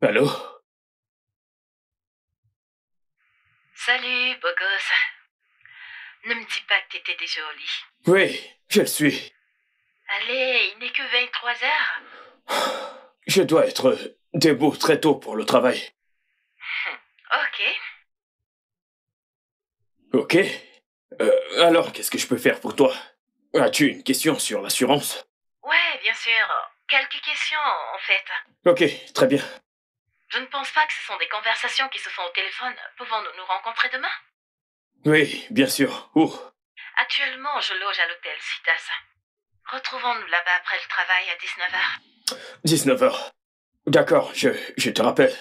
Allô? Salut, beau gosse. Ne me dis pas que t'étais déjà au lit. Oui, je le suis. Allez, il n'est que 23 heures. Je dois être debout très tôt pour le travail. Ok. Ok. Alors, qu'est-ce que je peux faire pour toi? As-tu une question sur l'assurance? Ouais, bien sûr. Quelques questions, en fait. Ok, très bien. Je ne pense pas que ce sont des conversations qui se font au téléphone. Pouvons-nous nous rencontrer demain? Oui, bien sûr. Où? Actuellement, je loge à l'hôtel Citas. Retrouvons-nous là-bas après le travail à 19h. 19h. D'accord, je te rappelle.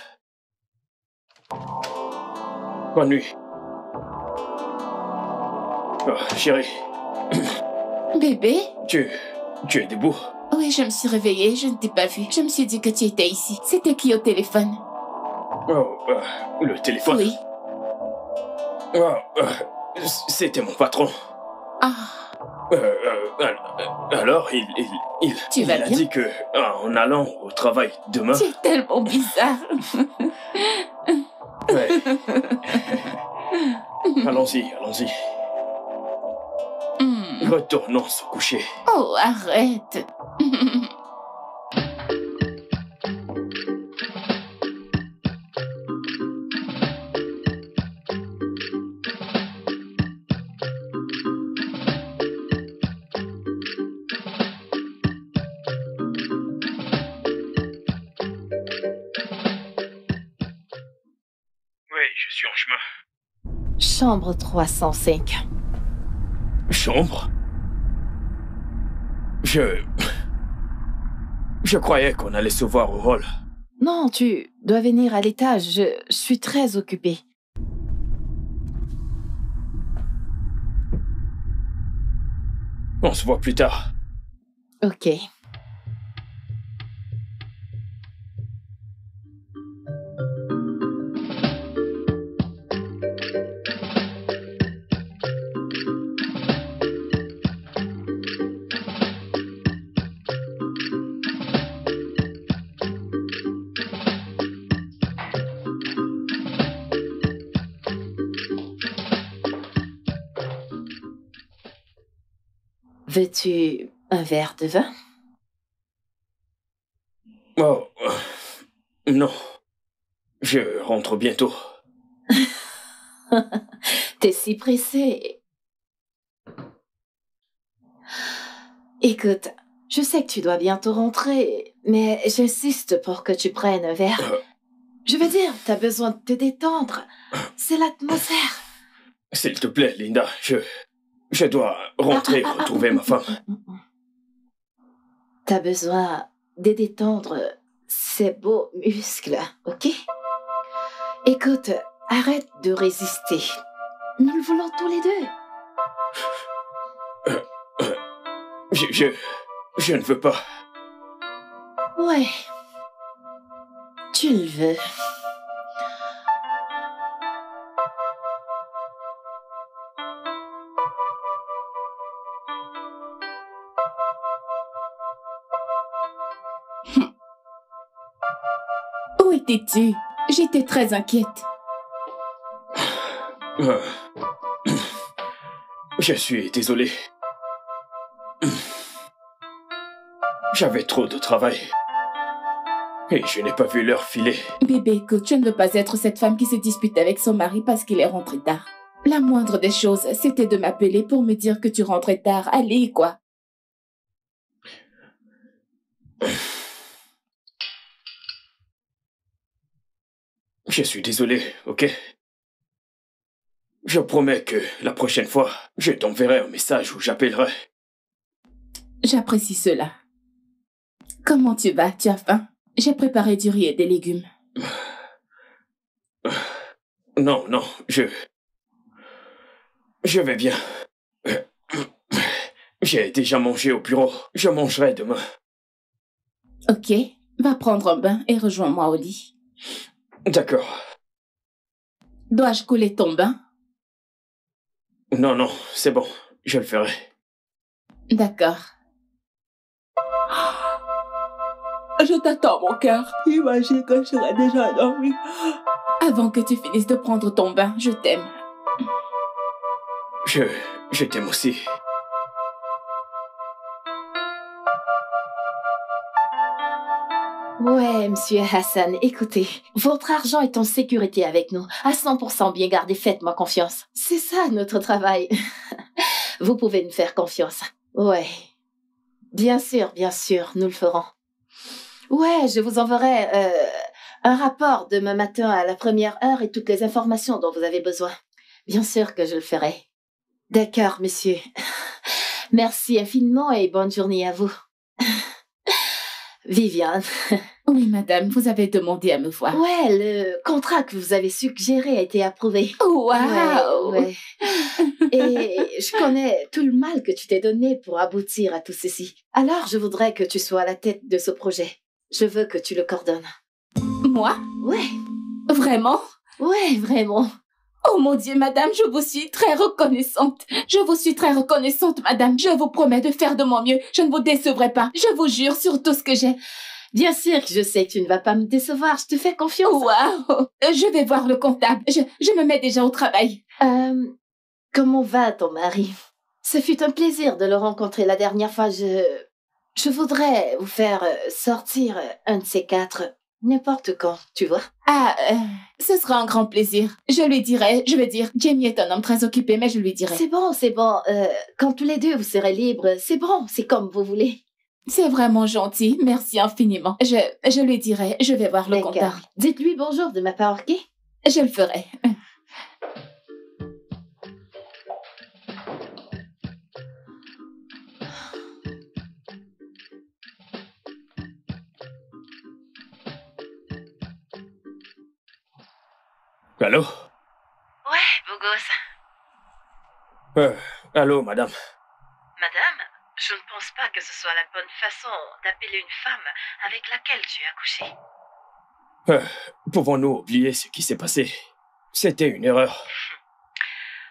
Bonne nuit. Oh, chérie. Bébé? Tu es debout? Oui, je me suis réveillée, je ne t'ai pas vu. Je me suis dit que tu étais ici. C'était qui au téléphone? Oh, le téléphone? Oui. Oh, c'était mon patron. Ah, Alors, Tu il vas a bien? dit que, en allant au travail demain... tu es tellement bizarre. Ouais. Allons-y. Hmm. Retournons se coucher. Oh, arrête. Oui, je suis en chemin. Chambre 305. Chambre? Je croyais qu'on allait se voir au hall. Non, tu dois venir à l'étage. Je suis très occupée. On se voit plus tard. Ok. Veux-tu un verre de vin? Oh, non. Je rentre bientôt. T'es si pressé. Écoute, je sais que tu dois bientôt rentrer, mais j'insiste pour que tu prennes un verre. Je veux dire, t'as besoin de te détendre. C'est l'atmosphère. S'il te plaît, Linda, je dois rentrer retrouver ma femme. T'as besoin de détendre ces beaux muscles, ok? Écoute, arrête de résister. Nous le voulons tous les deux. Je ne veux pas. Ouais. Tu le veux. Où étais-tu? J'étais très inquiète. Je suis désolé. J'avais trop de travail. Et je n'ai pas vu l'heure filer. Bébé, écoute, je ne veux pas être cette femme qui se dispute avec son mari parce qu'il est rentré tard. La moindre des choses, c'était de m'appeler pour me dire que tu rentrais tard. Allez, quoi. Je suis désolé, ok? Je promets que la prochaine fois, je t'enverrai un message ou j'appellerai. J'apprécie cela. Comment tu vas? Tu as faim? J'ai préparé du riz et des légumes. Non, je vais bien. J'ai déjà mangé au bureau. Je mangerai demain. Ok, va prendre un bain et rejoins-moi au lit. D'accord. Dois-je couler ton bain? Non, c'est bon. Je le ferai. D'accord. Je t'attends, mon cœur. Imagine que je serai déjà endormie. Avant que tu finisses de prendre ton bain, je t'aime. Je t'aime aussi. Ouais, monsieur Hassan, écoutez, votre argent est en sécurité avec nous, à 100% bien gardé, faites-moi confiance. C'est ça notre travail. Vous pouvez nous faire confiance. Ouais. Bien sûr, nous le ferons. Ouais, je vous enverrai un rapport demain matin à la première heure et toutes les informations dont vous avez besoin. Bien sûr que je le ferai. D'accord, monsieur. Merci infiniment et bonne journée à vous. Viviane. Oui, madame, vous avez demandé à me voir. Ouais, le contrat que vous avez suggéré a été approuvé. Waouh! Ouais. Et je connais tout le mal que tu t'es donné pour aboutir à tout ceci. Alors, je voudrais que tu sois à la tête de ce projet. Je veux que tu le coordonnes. Moi? Ouais. Vraiment? Ouais, vraiment. Oh mon Dieu, madame, je vous suis très reconnaissante. Je vous suis très reconnaissante, madame. Je vous promets de faire de mon mieux. Je ne vous décevrai pas. Je vous jure sur tout ce que j'ai. Bien sûr que je sais que tu ne vas pas me décevoir. Je te fais confiance. Waouh! Je vais voir le comptable. Je me mets déjà au travail. Comment va ton mari? Ce fut un plaisir de le rencontrer la dernière fois. Je voudrais vous faire sortir un de ces quatre. N'importe quand, tu vois. Ce sera un grand plaisir. Je lui dirai, je vais dire, Jamie est un homme très occupé, mais je lui dirai. C'est bon. Quand tous les deux vous serez libres, c'est bon, c'est comme vous voulez. C'est vraiment gentil, merci infiniment. Je lui dirai, je vais voir le comptable. Dites-lui bonjour de ma part, ok? Je le ferai. Allô? Ouais, beau gosse. Allô, madame? Madame, je ne pense pas que ce soit la bonne façon d'appeler une femme avec laquelle tu as couché. Pouvons-nous oublier ce qui s'est passé? C'était une erreur.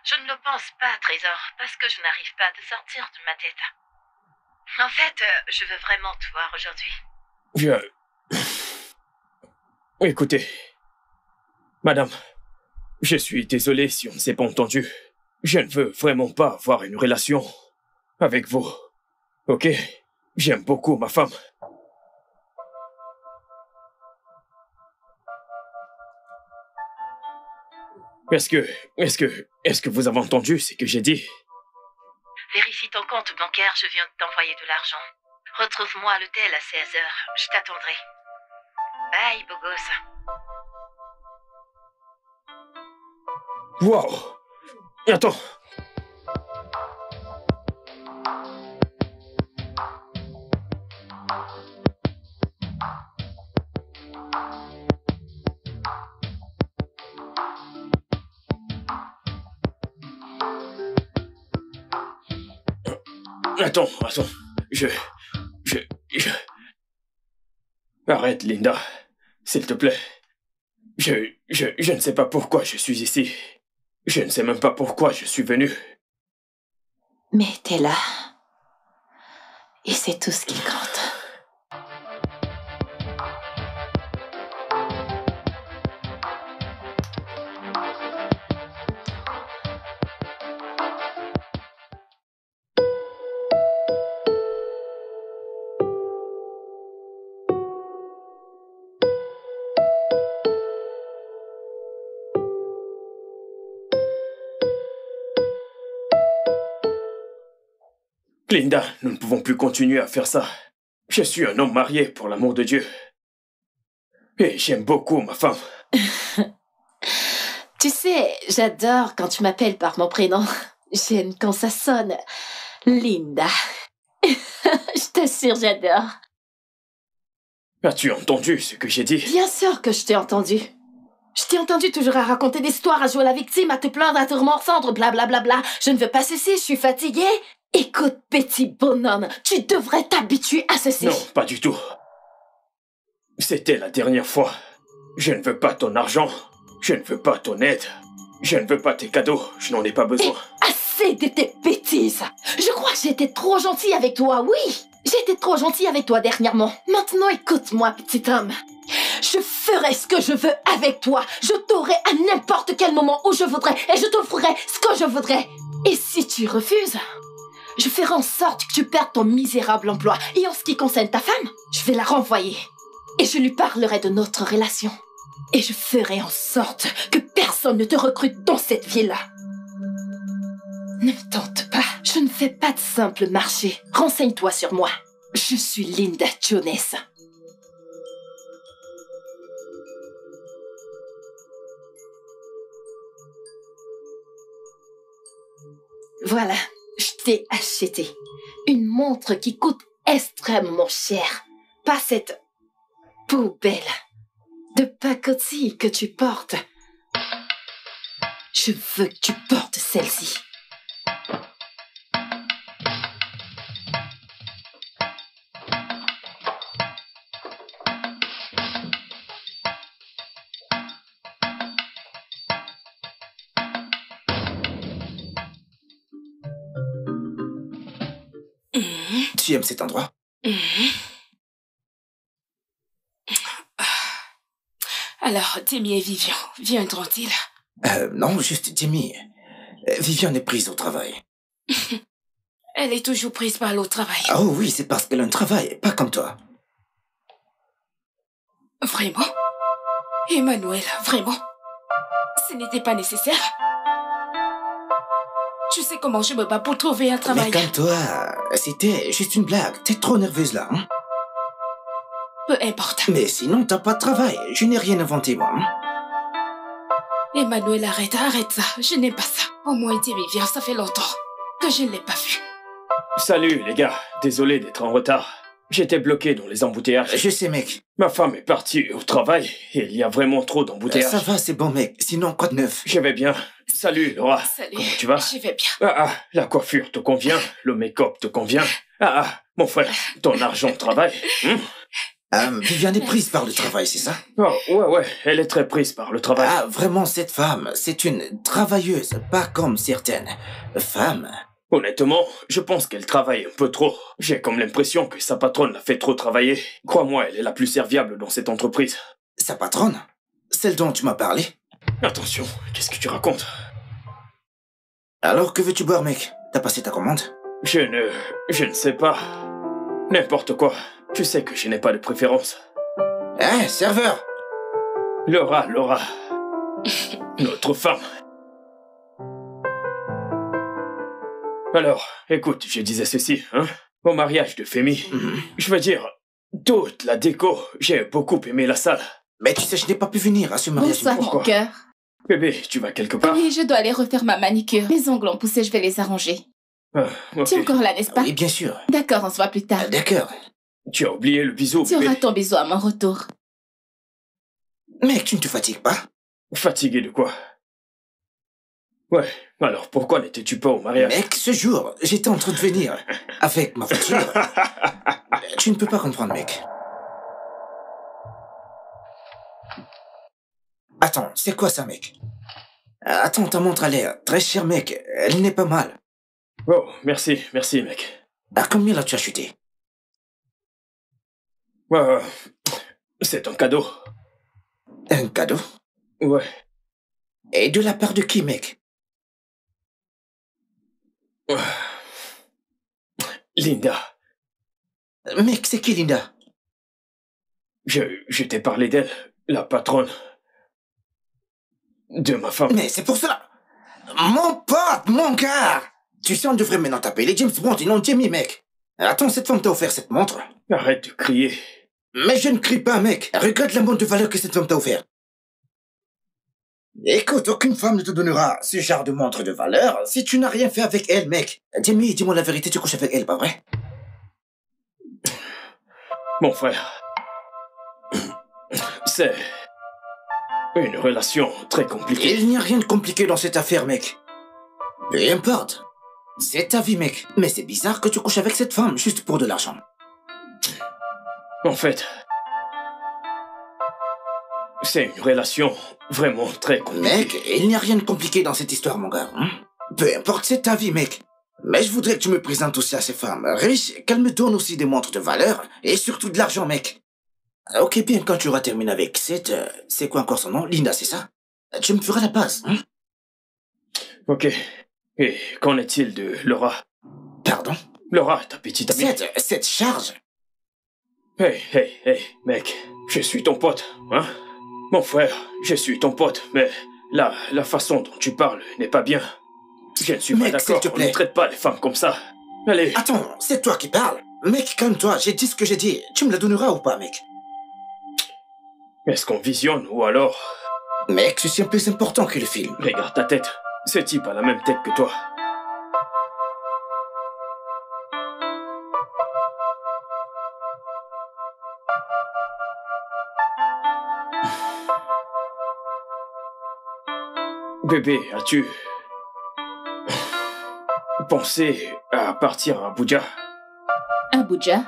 Je ne le pense pas, Trésor, parce que je n'arrive pas à te sortir de ma tête. En fait, je veux vraiment te voir aujourd'hui. Écoutez, madame, je suis désolé si on ne s'est pas entendu. Je ne veux vraiment pas avoir une relation avec vous. Ok? J'aime beaucoup ma femme. Est-ce que vous avez entendu ce que j'ai dit? Vérifie ton compte bancaire, je viens de t'envoyer de l'argent. Retrouve-moi à l'hôtel à 16h, je t'attendrai. Bye, beau gosse. Wow! Attends! Attends. Arrête, Linda. S'il te plaît. Je ne sais pas pourquoi je suis ici. Je ne sais même pas pourquoi je suis venu. Mais t'es là. Et c'est tout ce qui compte. Linda, nous ne pouvons plus continuer à faire ça. Je suis un homme marié, pour l'amour de Dieu. Et j'aime beaucoup ma femme. Tu sais, j'adore quand tu m'appelles par mon prénom. J'aime quand ça sonne. Linda. Je t'assure, j'adore. As-tu entendu ce que j'ai dit? Bien sûr que je t'ai entendu. Je t'ai entendu toujours à raconter des histoires, à jouer la victime, à te plaindre, à te remorçendre, blablabla. Je ne veux pas ceci, je suis fatiguée. Écoute, petit bonhomme, tu devrais t'habituer à ceci. Non, pas du tout. C'était la dernière fois. Je ne veux pas ton argent. Je ne veux pas ton aide. Je ne veux pas tes cadeaux. Je n'en ai pas besoin. Et assez de tes bêtises. Je crois que j'ai été trop gentille avec toi, oui. J'étais trop gentille avec toi dernièrement. Maintenant, écoute-moi, petit homme. Je ferai ce que je veux avec toi. Je t'aurai à n'importe quel moment où je voudrais et je t'offrirai ce que je voudrais. Et si tu refuses, je ferai en sorte que tu perdes ton misérable emploi. Et en ce qui concerne ta femme, je vais la renvoyer. Et je lui parlerai de notre relation. Et je ferai en sorte que personne ne te recrute dans cette ville-là. Ne me tente pas. Je ne fais pas de simple marché. Renseigne-toi sur moi. Je suis Linda Jones. Voilà, je t'ai acheté une montre qui coûte extrêmement cher. Pas cette poubelle de pacotille que tu portes. Je veux que tu portes celle-ci. Tu aimes cet endroit? Alors, Timmy et Vivian, viendront-ils? Non, juste Timmy. Vivian est prise au travail. Elle est toujours prise par l'autre travail. Oh oui, c'est parce qu'elle a un travail, pas comme toi. Vraiment? Emmanuel, vraiment? Ce n'était pas nécessaire? Tu sais comment je me bats pour trouver un travail. Mais comme toi, c'était juste une blague. T'es trop nerveuse là, hein? Peu importe. Mais sinon, t'as pas de travail. Je n'ai rien inventé, moi. Hein? Emmanuel, arrête ça. Je n'aime pas ça. Au moins, Timmy vient, ça fait longtemps que je ne l'ai pas vu. Salut, les gars. Désolé d'être en retard. J'étais bloqué dans les embouteillages. Je sais, mec. Ma femme est partie au travail et il y a vraiment trop d'embouteillages. Ça va, c'est bon, mec. Sinon, quoi de neuf? Je vais bien. Salut, Laura. Salut. Comment tu vas? Je vais bien. La coiffure te convient? Le make-up te convient? Mon frère, ton argent de travail. Vivian est prise par le travail, c'est ça? Oh, ouais, elle est très prise par le travail. Ah, vraiment, cette femme, c'est une travailleuse, pas comme certaines femmes. Honnêtement, je pense qu'elle travaille un peu trop. J'ai comme l'impression que sa patronne l'a fait trop travailler. Crois-moi, elle est la plus serviable dans cette entreprise. Sa patronne? Celle dont tu m'as parlé? Attention, qu'est-ce que tu racontes? Alors, que veux-tu boire, mec? T'as passé ta commande? Je ne sais pas. N'importe quoi. Tu sais que je n'ai pas de préférence. Hein, serveur? Laura. Notre femme. Alors, écoute, je disais ceci, hein. Au mariage de Femi, je veux dire, toute la déco, j'ai beaucoup aimé la salle. Mais tu sais, je n'ai pas pu venir à ce mariage. Bonsoir, mon cœur. Bébé, tu vas quelque part? Oui, je dois aller refaire ma manicure. Mes ongles ont poussé, je vais les arranger. Ok. Tu es encore là, n'est-ce pas? Oui, bien sûr. D'accord, on se voit plus tard. D'accord. Tu as oublié le bisou, Tu bébé. auras ton bisou à mon retour. Mec, tu ne te fatigues pas? Fatigué de quoi? Ouais, alors pourquoi n'étais-tu pas au mariage? Mec, ce jour, j'étais en train de venir avec ma voiture. Tu ne peux pas comprendre, mec. Attends, c'est quoi ça, mec? Attends, ta montre a l'air très chère, mec. Elle n'est pas mal. Oh, merci, mec. À combien l'as-tu acheté? C'est un cadeau. Un cadeau? Ouais. Et de la part de qui, mec? Linda. Mec, c'est qui, Linda? Je t'ai parlé d'elle, la patronne de ma femme. Mais c'est pour cela. Mon pote, mon gars. Tu sais, on devrait maintenant t'appeler James Bond et non Jamie, mec. Attends, cette femme t'a offert cette montre? Arrête de crier. Mais je ne crie pas, mec. Regarde la montre de valeur que cette femme t'a offert. Écoute, aucune femme ne te donnera ce genre de montre de valeur si tu n'as rien fait avec elle, mec. Jamie, dis-moi la vérité, tu couches avec elle, pas vrai? Mon frère, c'est une relation très compliquée. Il n'y a rien de compliqué dans cette affaire, mec. Peu importe. C'est ta vie, mec. Mais c'est bizarre que tu couches avec cette femme juste pour de l'argent. En fait, c'est une relation vraiment très compliquée. Mec, il n'y a rien de compliqué dans cette histoire, mon gars. Hein? Peu importe, c'est ta vie, mec. Mais je voudrais que tu me présentes aussi à ces femmes riches, qu'elles me donnent aussi des montres de valeur et surtout de l'argent, mec. Ok, bien, quand tu auras terminé avec cette... c'est quoi encore son nom? Linda, c'est ça? Tu me feras la passe, hein? Ok. Et qu'en est-il de Laura? Pardon? Laura, ta petite amie. Cette charge? Hey, mec. Je suis ton pote, hein? Mon frère, je suis ton pote, mais la façon dont tu parles n'est pas bien. Je ne suis pas d'accord, on ne traite pas les femmes comme ça. Allez. Attends, c'est toi qui parles? Mec, calme-toi, j'ai dit ce que j'ai dit. Tu me la donneras ou pas, mec? Est-ce qu'on visionne ou alors... Mec, ceci est plus important que le film. Regarde ta tête. Ce type a la même tête que toi. Bébé, as-tu pensé à partir à Abuja? Abuja?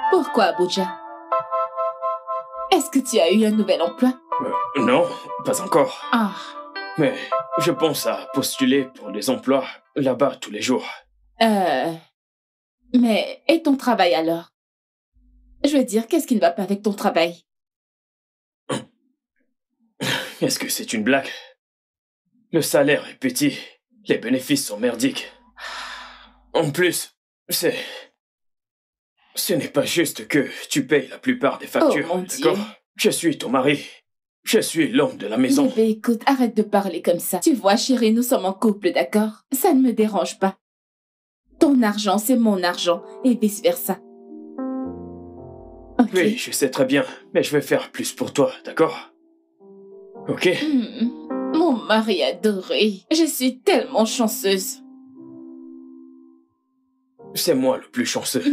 Pourquoi Abuja? Est-ce que tu as eu un nouvel emploi? Non, pas encore. Ah. Mais je pense à postuler pour des emplois là-bas tous les jours. Mais et ton travail alors? Je veux dire, qu'est-ce qui ne va pas avec ton travail? Est-ce que c'est une blague? Le salaire est petit, les bénéfices sont merdiques. En plus, ce n'est pas juste que tu payes la plupart des factures, oh, mon d'accord? Dieu. Je suis ton mari. Je suis l'homme de la maison. Bébé, écoute, arrête de parler comme ça. Tu vois, chérie, nous sommes en couple, d'accord? Ça ne me dérange pas. Ton argent, c'est mon argent, et vice-versa. Ok. Oui, je sais très bien, mais je vais faire plus pour toi, d'accord? Ok? Mon mari adoré. Je suis tellement chanceuse. C'est moi le plus chanceux.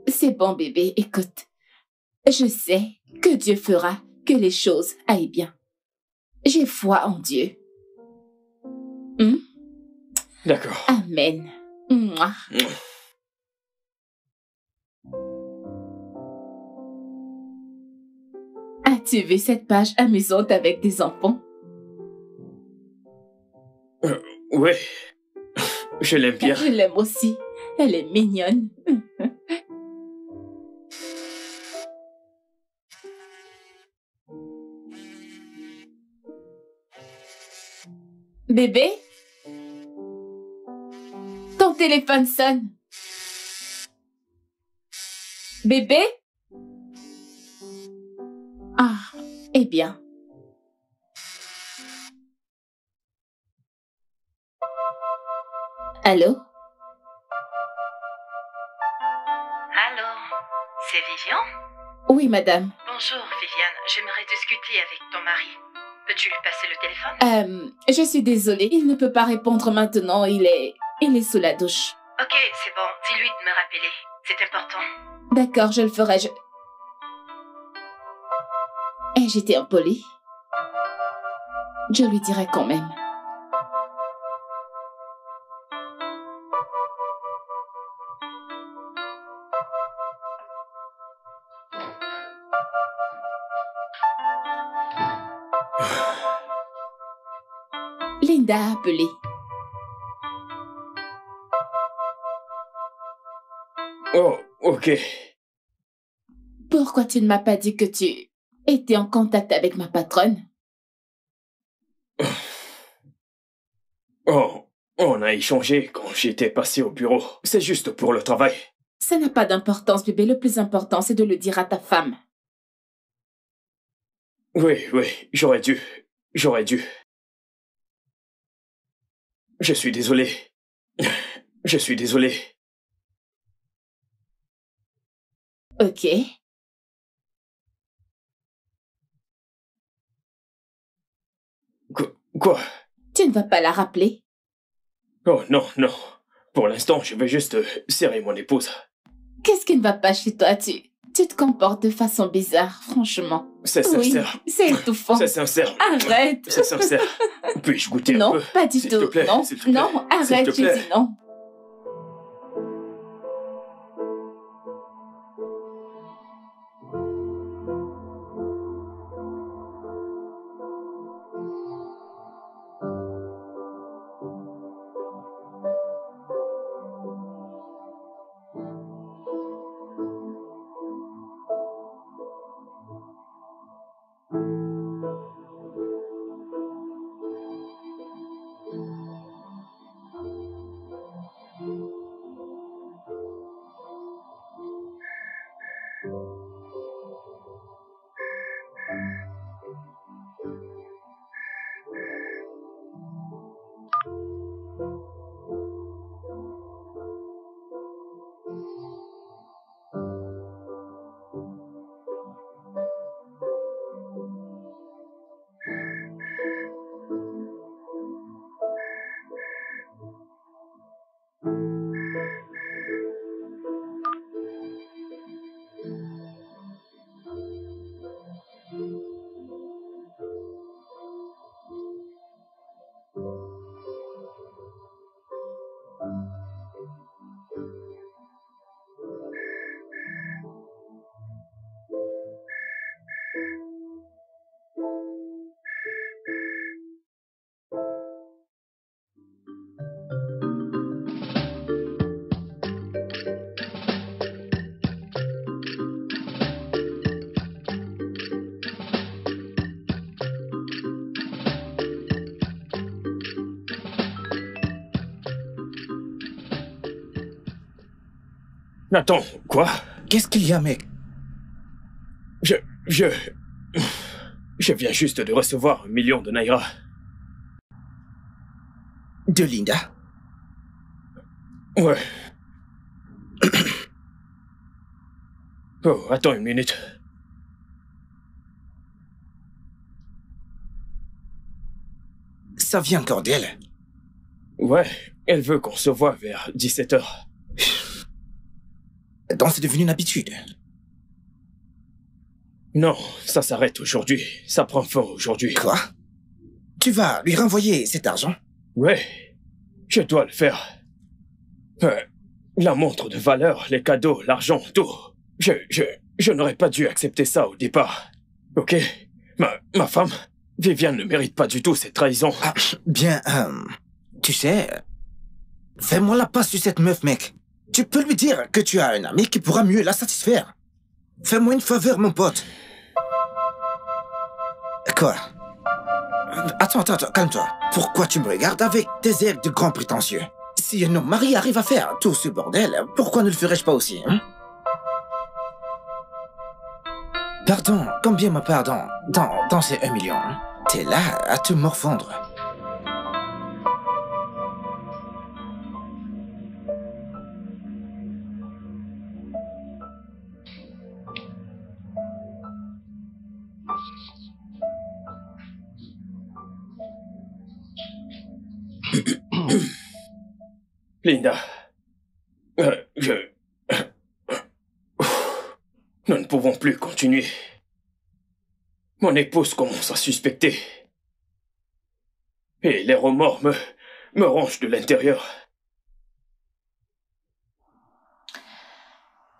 C'est bon, bébé, écoute. Je sais que Dieu fera que les choses aillent bien. J'ai foi en Dieu. D'accord. Amen. Mouah. As-tu vu cette page amusante avec des enfants? Ouais. Je l'aime bien. Je l'aime aussi. Elle est mignonne. Bébé? Ton téléphone sonne. Bébé? Ah, eh bien. Allô? Allô? C'est Vivian? Oui, madame. Bonjour, Viviane. J'aimerais discuter avec ton mari. Peux-tu lui passer le téléphone? Je suis désolée. Il ne peut pas répondre maintenant. Il est sous la douche. Ok, c'est bon. Dis-lui de me rappeler. C'est important. D'accord, je le ferai. J'étais impolie. Je lui dirai quand même. Linda a appelé. Oh, ok. Pourquoi tu ne m'as pas dit que tu étais en contact avec ma patronne? Oh, on a échangé quand j'étais passé au bureau. C'est juste pour le travail. Ça n'a pas d'importance, bébé. Le plus important, c'est de le dire à ta femme. Oui, j'aurais dû. Je suis désolé. Je suis désolé. Ok. Quoi? Tu ne vas pas la rappeler? Oh non. Pour l'instant, je vais juste serrer mon épouse. Qu'est-ce qui ne va pas chez toi? Tu te comportes de façon bizarre, franchement. C'est sincère. Oui, c'est étouffant. C'est sincère. Arrête. C'est sincère. Puis-je goûter un peu? Non, pas du S'il tout. te plaît, Non, s'il te plaît. non, S'il arrête, te j'ai plaît. dit non. Attends, quoi? Qu'est-ce qu'il y a, mec? Je viens juste de recevoir 1 million de Naira. De Linda? Ouais. Oh, attends une minute. Ça vient encore d'elle? Ouais, elle veut qu'on se voit vers 17h. Donc c'est devenu une habitude. Non, ça s'arrête aujourd'hui. Ça prend fin aujourd'hui. Quoi? Tu vas lui renvoyer cet argent? Ouais, je dois le faire. La montre de valeur, les cadeaux, l'argent, tout. Je n'aurais pas dû accepter ça au départ. Ok? Ma femme, Viviane ne mérite pas du tout cette trahison. Ah, bien, tu sais, fais-moi la passe sur cette meuf, mec. Tu peux lui dire que tu as un ami qui pourra mieux la satisfaire. Fais-moi une faveur, mon pote. Quoi? Attends, calme-toi. Pourquoi tu me regardes avec tes airs de grand prétentieux? Si un homme marié arrive à faire tout ce bordel, pourquoi ne le ferais-je pas aussi, hein? Pardon, combien ma pardon dans ces 1 million, hein? T'es là à te morfondre. Linda, nous ne pouvons plus continuer. Mon épouse commence à suspecter. Et les remords me rongent de l'intérieur.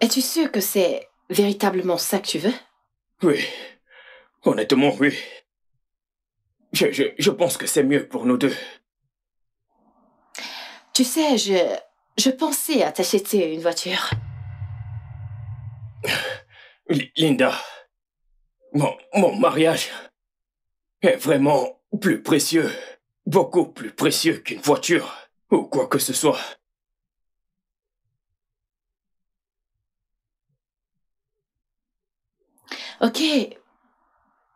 Es-tu sûr que c'est véritablement ça que tu veux? Oui, honnêtement, oui. Je pense que c'est mieux pour nous deux. Tu sais, je pensais à t'acheter une voiture. Linda, mon mariage est vraiment plus précieux, beaucoup plus précieux qu'une voiture ou quoi que ce soit. Ok,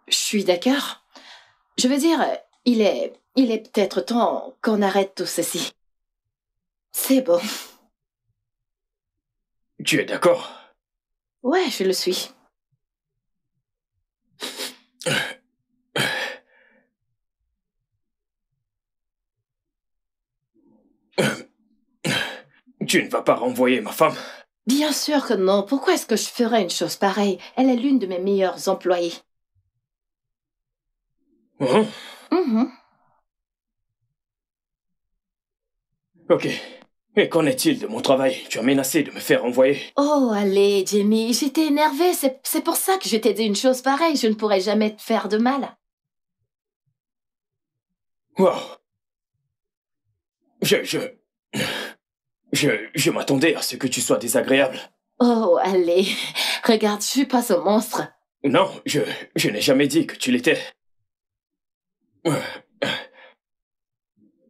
je suis d'accord. Je veux dire, il est peut-être temps qu'on arrête tout ceci. C'est bon. Tu es d'accord? Ouais, je le suis. Tu ne vas pas renvoyer ma femme? Bien sûr que non. Pourquoi est-ce que je ferais une chose pareille? Elle est l'une de mes meilleures employées. Hein? Mhm. Ok. Et qu'en est-il de mon travail? Tu as menacé de me faire renvoyer. Oh, allez, Jimmy, j'étais énervée. C'est pour ça que je t'ai dit une chose pareille. Je ne pourrais jamais te faire de mal. Wow. Je m'attendais à ce que tu sois désagréable. Oh, allez. Regarde, je suis pas un monstre. Non, je n'ai jamais dit que tu l'étais.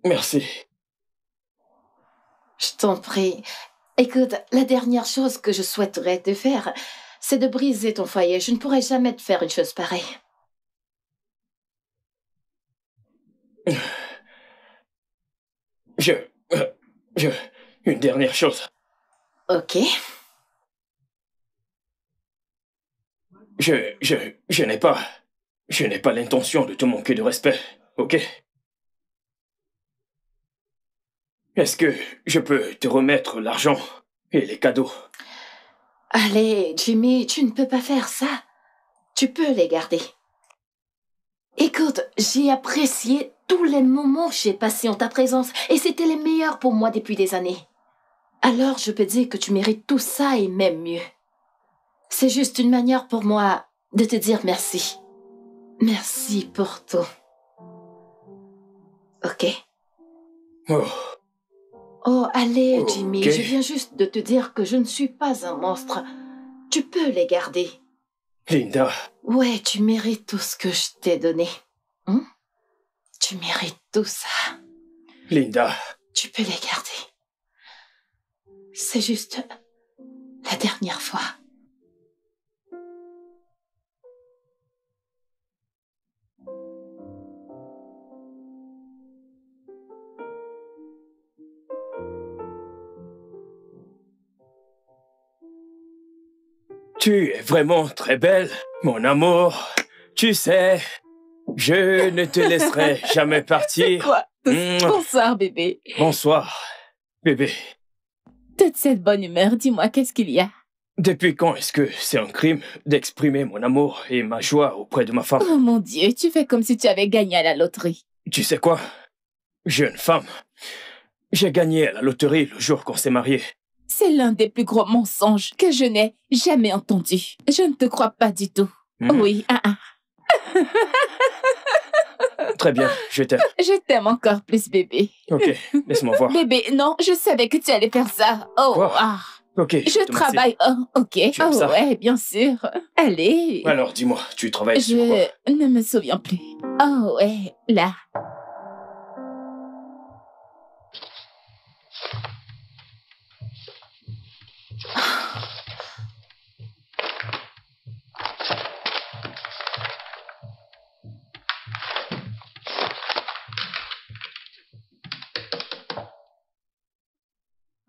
Merci. Je t'en prie. Écoute, la dernière chose que je souhaiterais te faire, c'est de briser ton foyer. Je ne pourrais jamais te faire une chose pareille. Une dernière chose. Ok. Je n'ai pas l'intention de te manquer de respect, ok? Est-ce que je peux te remettre l'argent et les cadeaux? Allez, Jimmy, tu ne peux pas faire ça. Tu peux les garder. Écoute, j'ai apprécié tous les moments que j'ai passés en ta présence et c'était les meilleurs pour moi depuis des années. Alors je peux dire que tu mérites tout ça et même mieux. C'est juste une manière pour moi de te dire merci. Merci pour tout. Ok? Oh, Oh, allez, Ok. Jimmy, je viens juste de te dire que je ne suis pas un monstre. Tu peux les garder. Linda, Ouais, tu mérites tout ce que je t'ai donné. Hein? Tu mérites tout ça. Linda. Tu peux les garder. C'est juste... la dernière fois. Tu es vraiment très belle, mon amour. Tu sais, je ne te laisserai jamais partir. Quoi? Bonsoir, bébé. Bonsoir, bébé. Toute cette bonne humeur, dis-moi, qu'est-ce qu'il y a? Depuis quand est-ce que c'est un crime d'exprimer mon amour et ma joie auprès de ma femme? Oh mon Dieu, tu fais comme si tu avais gagné à la loterie. Tu sais quoi? Jeune femme, j'ai gagné à la loterie le jour qu'on s'est mariés. C'est l'un des plus gros mensonges que je n'ai jamais entendu. Je ne te crois pas du tout. Oui, Très bien, je t'aime. Je t'aime encore plus, bébé. Ok, laisse-moi voir. Bébé, non, je savais que tu allais faire ça. Oh, Quoi? ah. Ok, Je te travaille. Oh, ok. Tu aimes Oh, ça? ouais, bien sûr. Allez. Alors, dis-moi, tu travailles sur quoi? Je ne me souviens plus. Oh, ouais, là.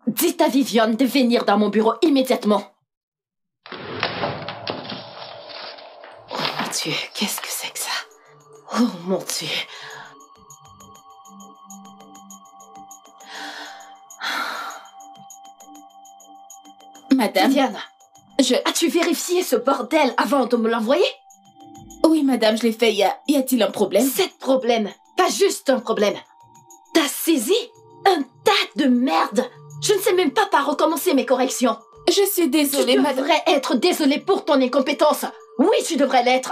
Dites à Viviane de venir dans mon bureau immédiatement. Oh mon Dieu, qu'est-ce que c'est que ça? Oh mon Dieu. Madame, Viviane, as-tu vérifié ce bordel avant de me l'envoyer? Oui, madame, je l'ai fait. Y a-t-il un problème? 7 problèmes, pas juste un problème. T'as saisi un tas de merde. Je ne sais même pas par recommencer mes corrections. Je suis désolée, tu madame. devrais être désolée pour ton incompétence. Oui, tu devrais l'être.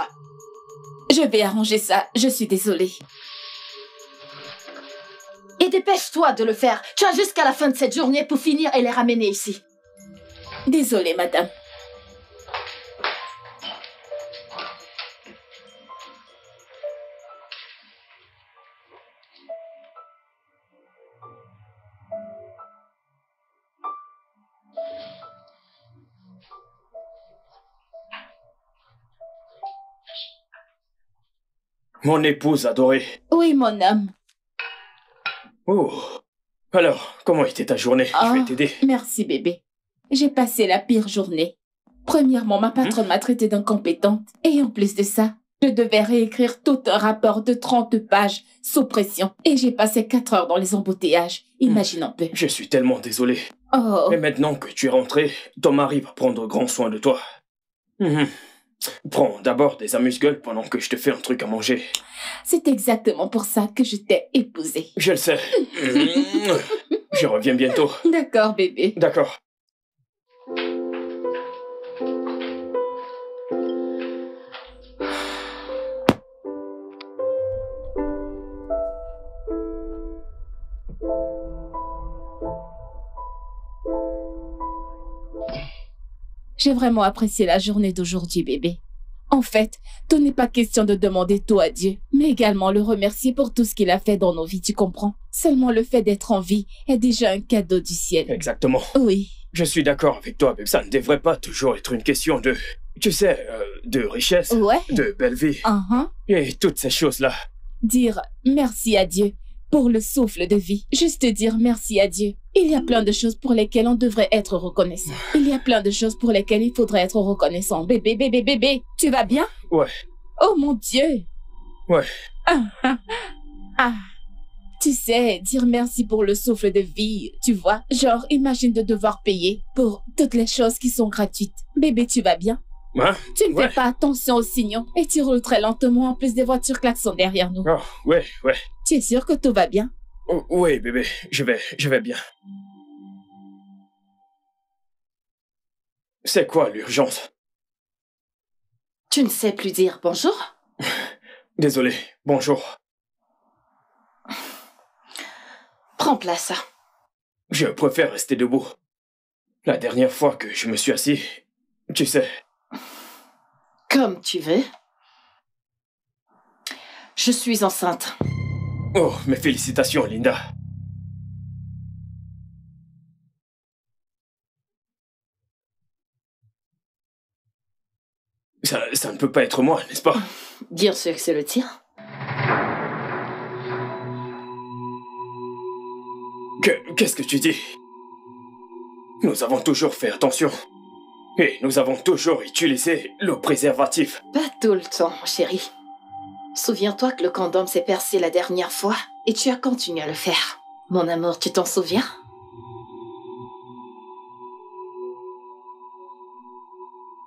Je vais arranger ça. Je suis désolée. Et dépêche-toi de le faire. Tu as jusqu'à la fin de cette journée pour finir et les ramener ici. Désolée, madame. Mon épouse adorée. Oui, mon homme. Oh. Alors, comment était ta journée? Je vais t'aider. Merci, bébé. J'ai passé la pire journée. Premièrement, ma patronne m'a traitée d'incompétente. Et en plus de ça, je devais réécrire tout un rapport de 30 pages sous pression. Et j'ai passé 4 heures dans les embouteillages. Imagine un peu. Je suis tellement désolé. Oh. Mais maintenant que tu es rentrée, ton mari va prendre grand soin de toi. Prends d'abord des amuse-gueules pendant que je te fais un truc à manger. C'est exactement pour ça que je t'ai épousée. Je le sais. Je reviens bientôt. D'accord, bébé. D'accord. J'ai vraiment apprécié la journée d'aujourd'hui, bébé. En fait, tout n'est pas question de demander tout à Dieu, mais également le remercier pour tout ce qu'il a fait dans nos vies, tu comprends? Seulement le fait d'être en vie est déjà un cadeau du ciel. Exactement. Oui. Je suis d'accord avec toi, mais ça ne devrait pas toujours être une question de... Tu sais, de richesse, Ouais. de belle vie, et toutes ces choses-là. Dire merci à Dieu pour le souffle de vie. Juste dire merci à Dieu. Il y a plein de choses pour lesquelles on devrait être reconnaissant. Il y a plein de choses pour lesquelles il faudrait être reconnaissant. Bébé, bébé, bébé, tu vas bien? Ouais. Oh mon Dieu. Ouais. Tu sais, dire merci pour le souffle de vie, tu vois? Genre, imagine de devoir payer pour toutes les choses qui sont gratuites. Bébé, tu vas bien? Hein? Tu ne fais pas attention aux signaux et tu roules très lentement en plus des voitures klaxons derrière nous. Oh, ouais. Tu es sûr que tout va bien? Oh, oui, bébé, je vais bien. C'est quoi l'urgence? Tu ne sais plus dire bonjour? Désolé, bonjour. Prends place. Je préfère rester debout. La dernière fois que je me suis assis, tu sais... Comme tu veux. Je suis enceinte. Oh, mes félicitations, Linda. « Ça ne peut pas être moi, n'est-ce pas? Bien sûr que c'est le tien. Qu'est-ce que tu dis? Nous avons toujours fait attention. Et nous avons toujours utilisé le préservatif. Pas tout le temps, chérie. Souviens-toi que le condom s'est percé la dernière fois et tu as continué à le faire. Mon amour, tu t'en souviens?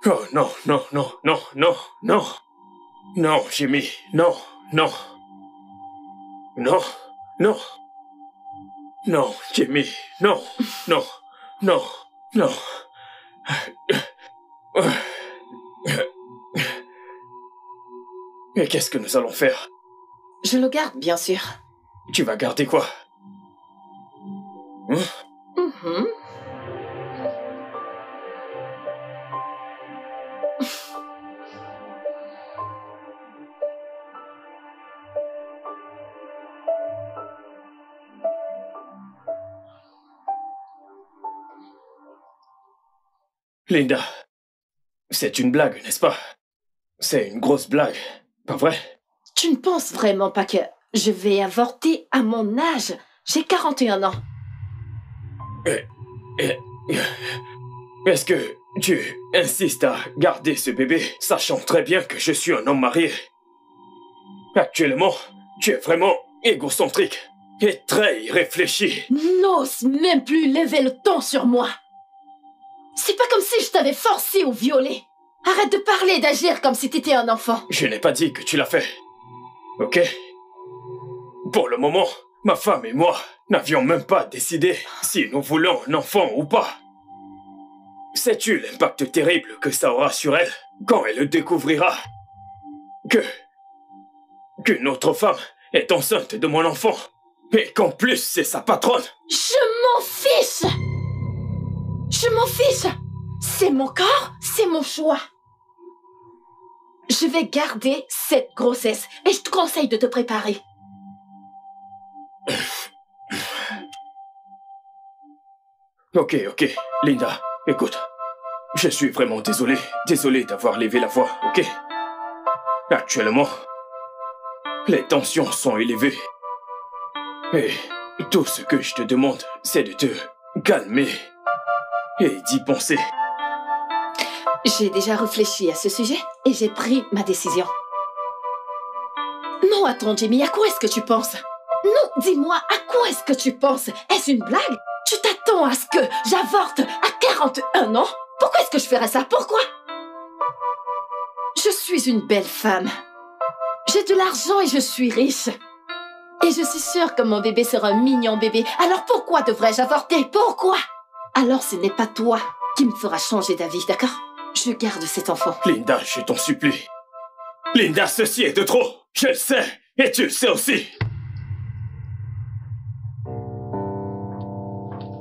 Oh non, non, non, non, non, non. Non, Jimmy, non, non. Non, non. Non, Jimmy, non, non, non, non. Mais qu'est-ce que nous allons faire? Je le garde, bien sûr. Tu vas garder quoi? Mhm. Linda, c'est une blague, n'est-ce pas? C'est une grosse blague, pas vrai? Tu ne penses vraiment pas que je vais avorter à mon âge? J'ai 41 ans. Est-ce que tu insistes à garder ce bébé, sachant très bien que je suis un homme marié? Actuellement, tu es vraiment égocentrique et très irréfléchi. N'ose même plus lever le ton sur moi. C'est pas comme si je t'avais forcé ou violé. Arrête de parler et d'agir comme si t'étais un enfant. Je n'ai pas dit que tu l'as fait. Ok? Pour le moment, ma femme et moi n'avions même pas décidé si nous voulons un enfant ou pas. Sais-tu l'impact terrible que ça aura sur elle quand elle découvrira qu'une autre femme est enceinte de mon enfant et qu'en plus c'est sa patronne? Je m'en fiche! Je m'en fiche! C'est mon corps, c'est mon choix. Je vais garder cette grossesse et je te conseille de te préparer. Ok, Linda, écoute. Je suis vraiment désolé d'avoir levé la voix, ok? Actuellement, les tensions sont élevées. Et tout ce que je te demande, c'est de te calmer et d'y penser. J'ai déjà réfléchi à ce sujet et j'ai pris ma décision. Non, attends, Jimmy, à quoi est-ce que tu penses? Non, dis-moi, à quoi est-ce que tu penses? Est-ce une blague? Tu t'attends à ce que j'avorte à 41 ans? Pourquoi est-ce que je ferais ça? Pourquoi? Je suis une belle femme. J'ai de l'argent et je suis riche. Et je suis sûre que mon bébé sera un mignon bébé. Alors pourquoi devrais-je avorter? Pourquoi? Alors ce n'est pas toi qui me fera changer d'avis, d'accord? Je garde cet enfant. Linda, je t'en supplie. Linda, ceci est de trop. Je le sais, et tu le sais aussi.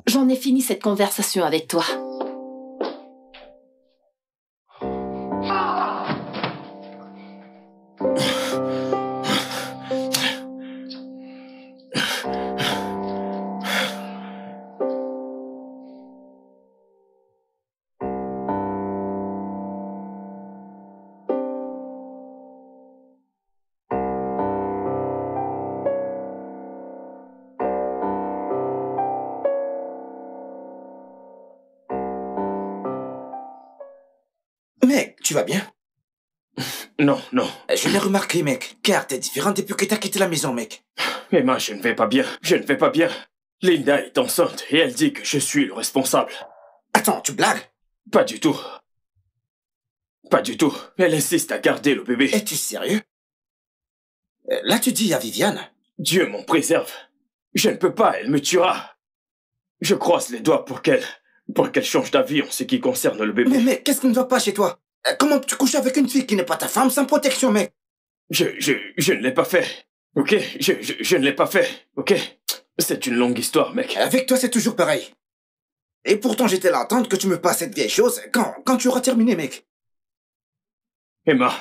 J'en ai fini cette conversation avec toi. Mec, tu vas bien? Non. Je l'ai remarqué, mec, car t'es différent depuis que t'as quitté la maison, mec. Emma, je ne vais pas bien. Linda est enceinte et elle dit que je suis le responsable. Attends, tu blagues? Pas du tout. Elle insiste à garder le bébé. Es-tu sérieux? Là, tu dis à Viviane? Dieu m'en préserve. Je ne peux pas, elle me tuera. Je croise les doigts pour qu'elle change d'avis en ce qui concerne le bébé. Mais mec, qu'est-ce qui ne va pas chez toi? Comment tu couches avec une fille qui n'est pas ta femme sans protection, mec? Je ne l'ai pas fait. Ok? Je ne l'ai pas fait. Ok? C'est une longue histoire, mec. Avec toi, c'est toujours pareil. Et pourtant, j'étais là à attendre que tu me passes cette vieille chose quand tu auras terminé, mec. Emma.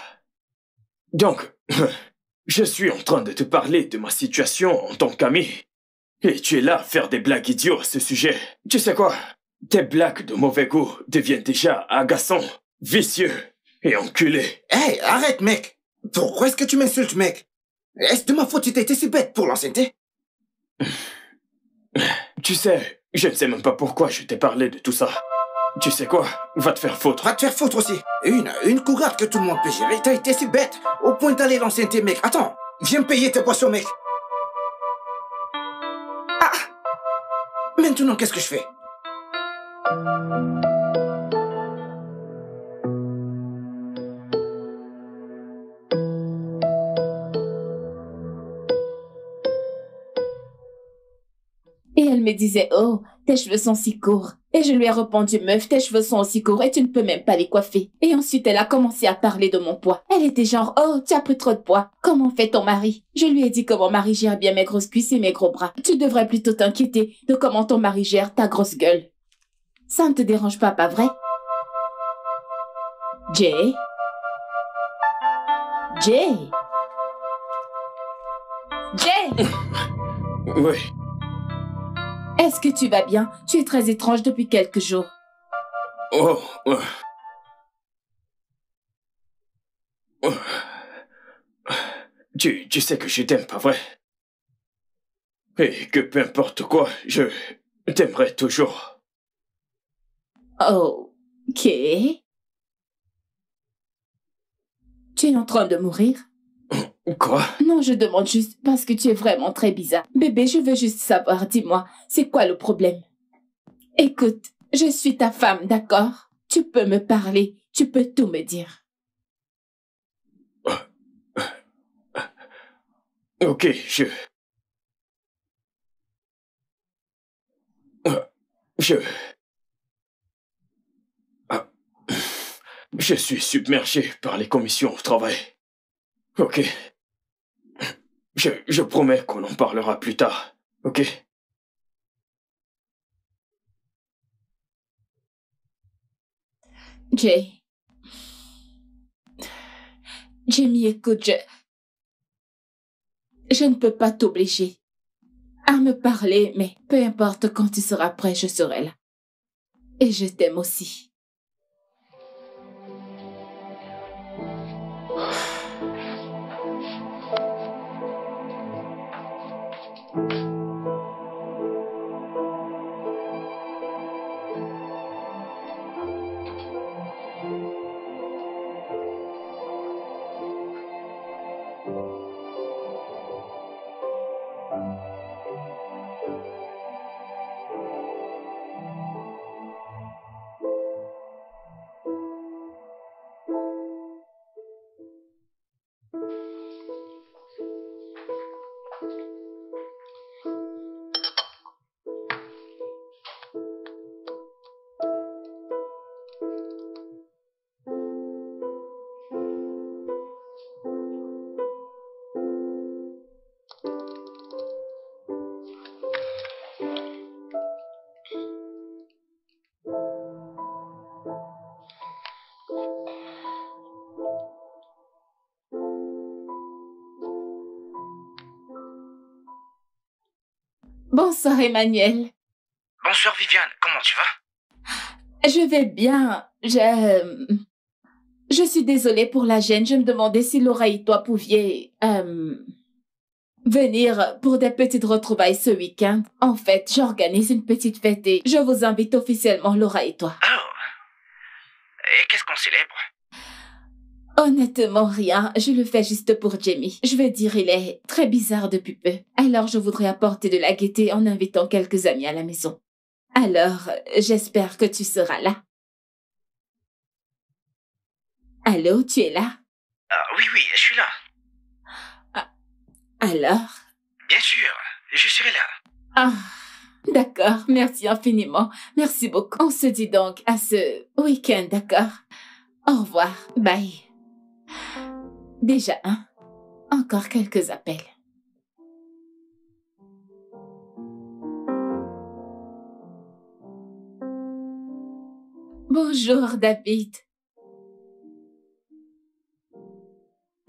Donc, je suis en train de te parler de ma situation en tant qu'ami. Et tu es là à faire des blagues idiotes à ce sujet. Tu sais quoi? Tes blagues de mauvais goût deviennent déjà agaçants, vicieux. et enculé. Hey, arrête, mec. Pourquoi est-ce que tu m'insultes, mec? Est-ce de ma faute si t'as été si bête pour l'ancienneté? Tu sais, je ne sais même pas pourquoi je t'ai parlé de tout ça. Tu sais quoi? Va te faire foutre. Va te faire foutre aussi. Une cougarde que tout le monde peut gérer. T'as été si bête au point d'aller l'ancienneté, mec. Attends, viens me payer tes poissons, mec. Ah! Maintenant, qu'est-ce que je fais? Et elle me disait, oh, tes cheveux sont si courts. Et je lui ai répondu, meuf, tes cheveux sont aussi courts et tu ne peux même pas les coiffer. Et ensuite, elle a commencé à parler de mon poids. Elle était genre, oh, tu as pris trop de poids. Comment fait ton mari? Je lui ai dit que mon mari gère bien mes grosses cuisses et mes gros bras. Tu devrais plutôt t'inquiéter de comment ton mari gère ta grosse gueule. Ça ne te dérange pas vrai? Jay? Jay? Jay? Oui. Est-ce que tu vas bien? Tu es très étrange depuis quelques jours. Oh. Tu sais que je t'aime, pas vrai? Et que peu importe quoi, je t'aimerai toujours. Oh, ok. Tu es en train de mourir? Quoi? Non, je demande juste parce que tu es vraiment très bizarre. Bébé, je veux juste savoir, dis-moi, c'est quoi le problème? Écoute, je suis ta femme, d'accord? Tu peux me parler, tu peux tout me dire. Ok, Je suis submergé par les commissions au travail. Ok. Je promets qu'on en parlera plus tard, ok? Jamie, écoute, je ne peux pas t'obliger à me parler, mais peu importe quand tu seras prêt, je serai là. Et je t'aime aussi. Bonsoir Emmanuel. Bonsoir Viviane, comment tu vas? Je vais bien. Je suis désolée pour la gêne. Je me demandais si Laura et toi pouviez venir pour des petites retrouvailles ce week-end. En fait, j'organise une petite fête et je vous invite officiellement, Laura et toi. Oh. Et qu'est-ce qu'on célèbre? Honnêtement, rien. Je le fais juste pour Jamie. Je veux dire, il est très bizarre depuis peu. Alors, je voudrais apporter de la gaieté en invitant quelques amis à la maison. Alors, j'espère que tu seras là. Allô, tu es là? Oui, je suis là. Alors? Bien sûr, je serai là. Ah, d'accord. Merci infiniment. Merci beaucoup. On se dit donc à ce week-end, d'accord? Au revoir. Bye. Déjà, encore quelques appels. Bonjour, David.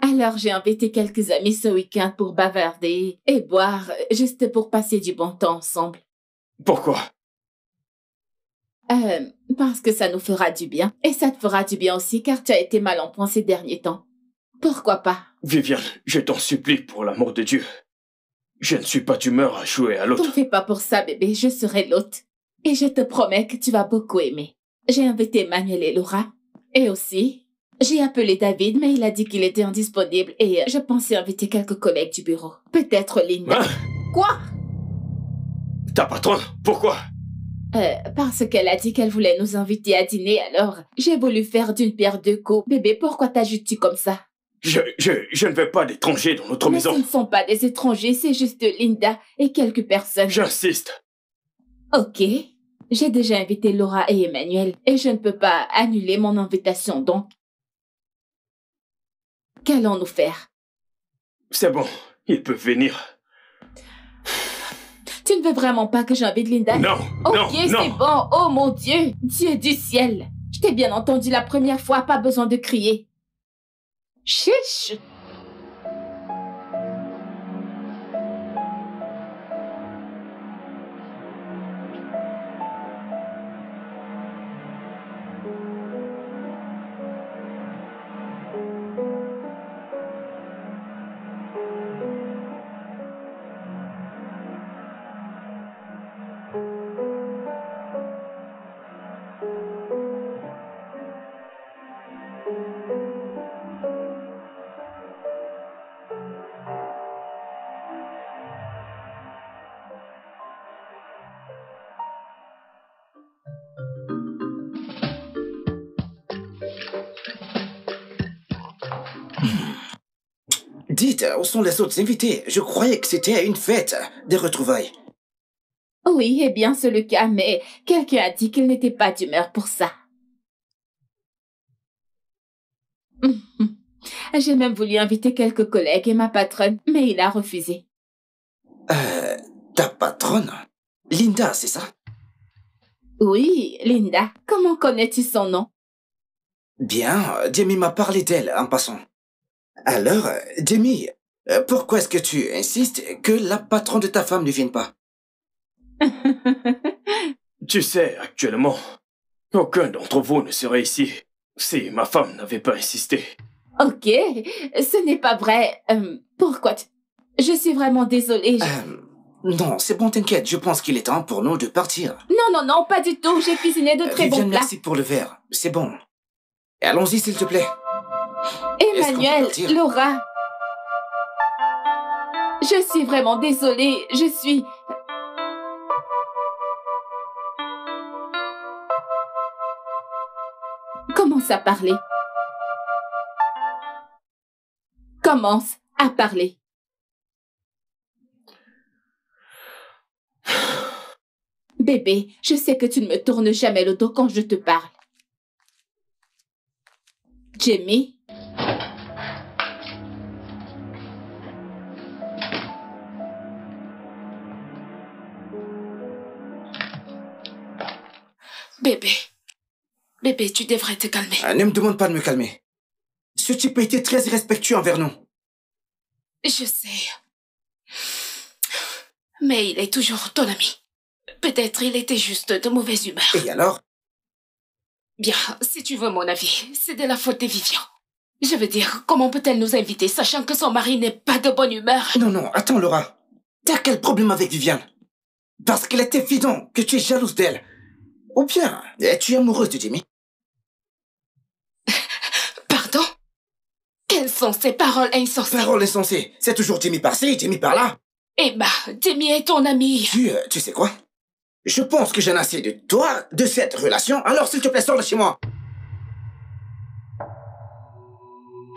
Alors, j'ai invité quelques amis ce week-end pour bavarder et boire, juste pour passer du bon temps ensemble. Pourquoi? Parce que ça nous fera du bien. Et ça te fera du bien aussi, car tu as été mal en point ces derniers temps. Pourquoi pas? Viviane, je t'en supplie, pour l'amour de Dieu. Je ne suis pas d'humeur à jouer à l'autre. T'en fais pas pour ça, bébé, je serai l'autre. Et je te promets que tu vas beaucoup aimer. J'ai invité Manuel et Laura. Et aussi, j'ai appelé David, mais il a dit qu'il était indisponible. Et je pensais inviter quelques collègues du bureau. Peut-être Linda. Hein? Quoi? Ta patronne, pourquoi? Parce qu'elle a dit qu'elle voulait nous inviter à dîner, alors j'ai voulu faire d'une pierre deux coups. Bébé, pourquoi t'agites-tu comme ça? Je ne veux pas d'étrangers dans notre Mais maison. ce ne sont pas des étrangers, c'est juste Linda et quelques personnes. J'insiste. Ok. J'ai déjà invité Laura et Emmanuel et je ne peux pas annuler mon invitation, donc. Qu'allons-nous faire? C'est bon, ils peuvent venir. Tu ne veux vraiment pas que j'invite Linda? Non, ok, non, c'est non. bon. Oh mon Dieu, Dieu du ciel. Je t'ai bien entendu la première fois, pas besoin de crier. Chiche. Dites, où sont les autres invités? Je croyais que c'était une fête, des retrouvailles. Oui, eh bien, c'est le cas, mais quelqu'un a dit qu'il n'était pas d'humeur pour ça. J'ai même voulu inviter quelques collègues et ma patronne, mais il a refusé. Ta patronne? Linda, c'est ça? Oui, Linda. Comment connais-tu son nom? Bien, Jamie m'a parlé d'elle en passant. Alors, Jamie, pourquoi est-ce que tu insistes que la patronne de ta femme ne vienne pas? Tu sais, actuellement, aucun d'entre vous ne serait ici si ma femme n'avait pas insisté. Ok, ce n'est pas vrai. Pourquoi Je suis vraiment désolée. Non, c'est bon, t'inquiète. Je pense qu'il est temps pour nous de partir. Non, pas du tout. J'ai cuisiné de très bons Viviane, plats. merci pour le verre. C'est bon. Allons-y, s'il te plaît. Emmanuel, Laura. Je suis vraiment désolée. Je suis... Commence à parler. Commence à parler. Bébé, je sais que tu ne me tournes jamais le dos quand je te parle. Jamie? Bébé, tu devrais te calmer. Ne me demande pas de me calmer. Ce type a été très irrespectueux envers nous. Je sais. Mais il est toujours ton ami. Peut-être il était juste de mauvaise humeur. Et alors? Bien, si tu veux mon avis, c'est de la faute de Vivian. Je veux dire, comment peut-elle nous inviter sachant que son mari n'est pas de bonne humeur? Non, attends, Laura. T'as quel problème avec Viviane? Parce qu'il est évident que tu es jalouse d'elle. Ou bien, es-tu amoureuse de Jamie? Pardon? Quelles sont ces paroles insensées? Paroles insensées. C'est toujours Jamie par-ci, Jamie par-là. Emma, Jamie est ton ami. Tu sais quoi? Je pense que j'en ai assez de toi, de cette relation, alors s'il te plaît, sors de chez moi.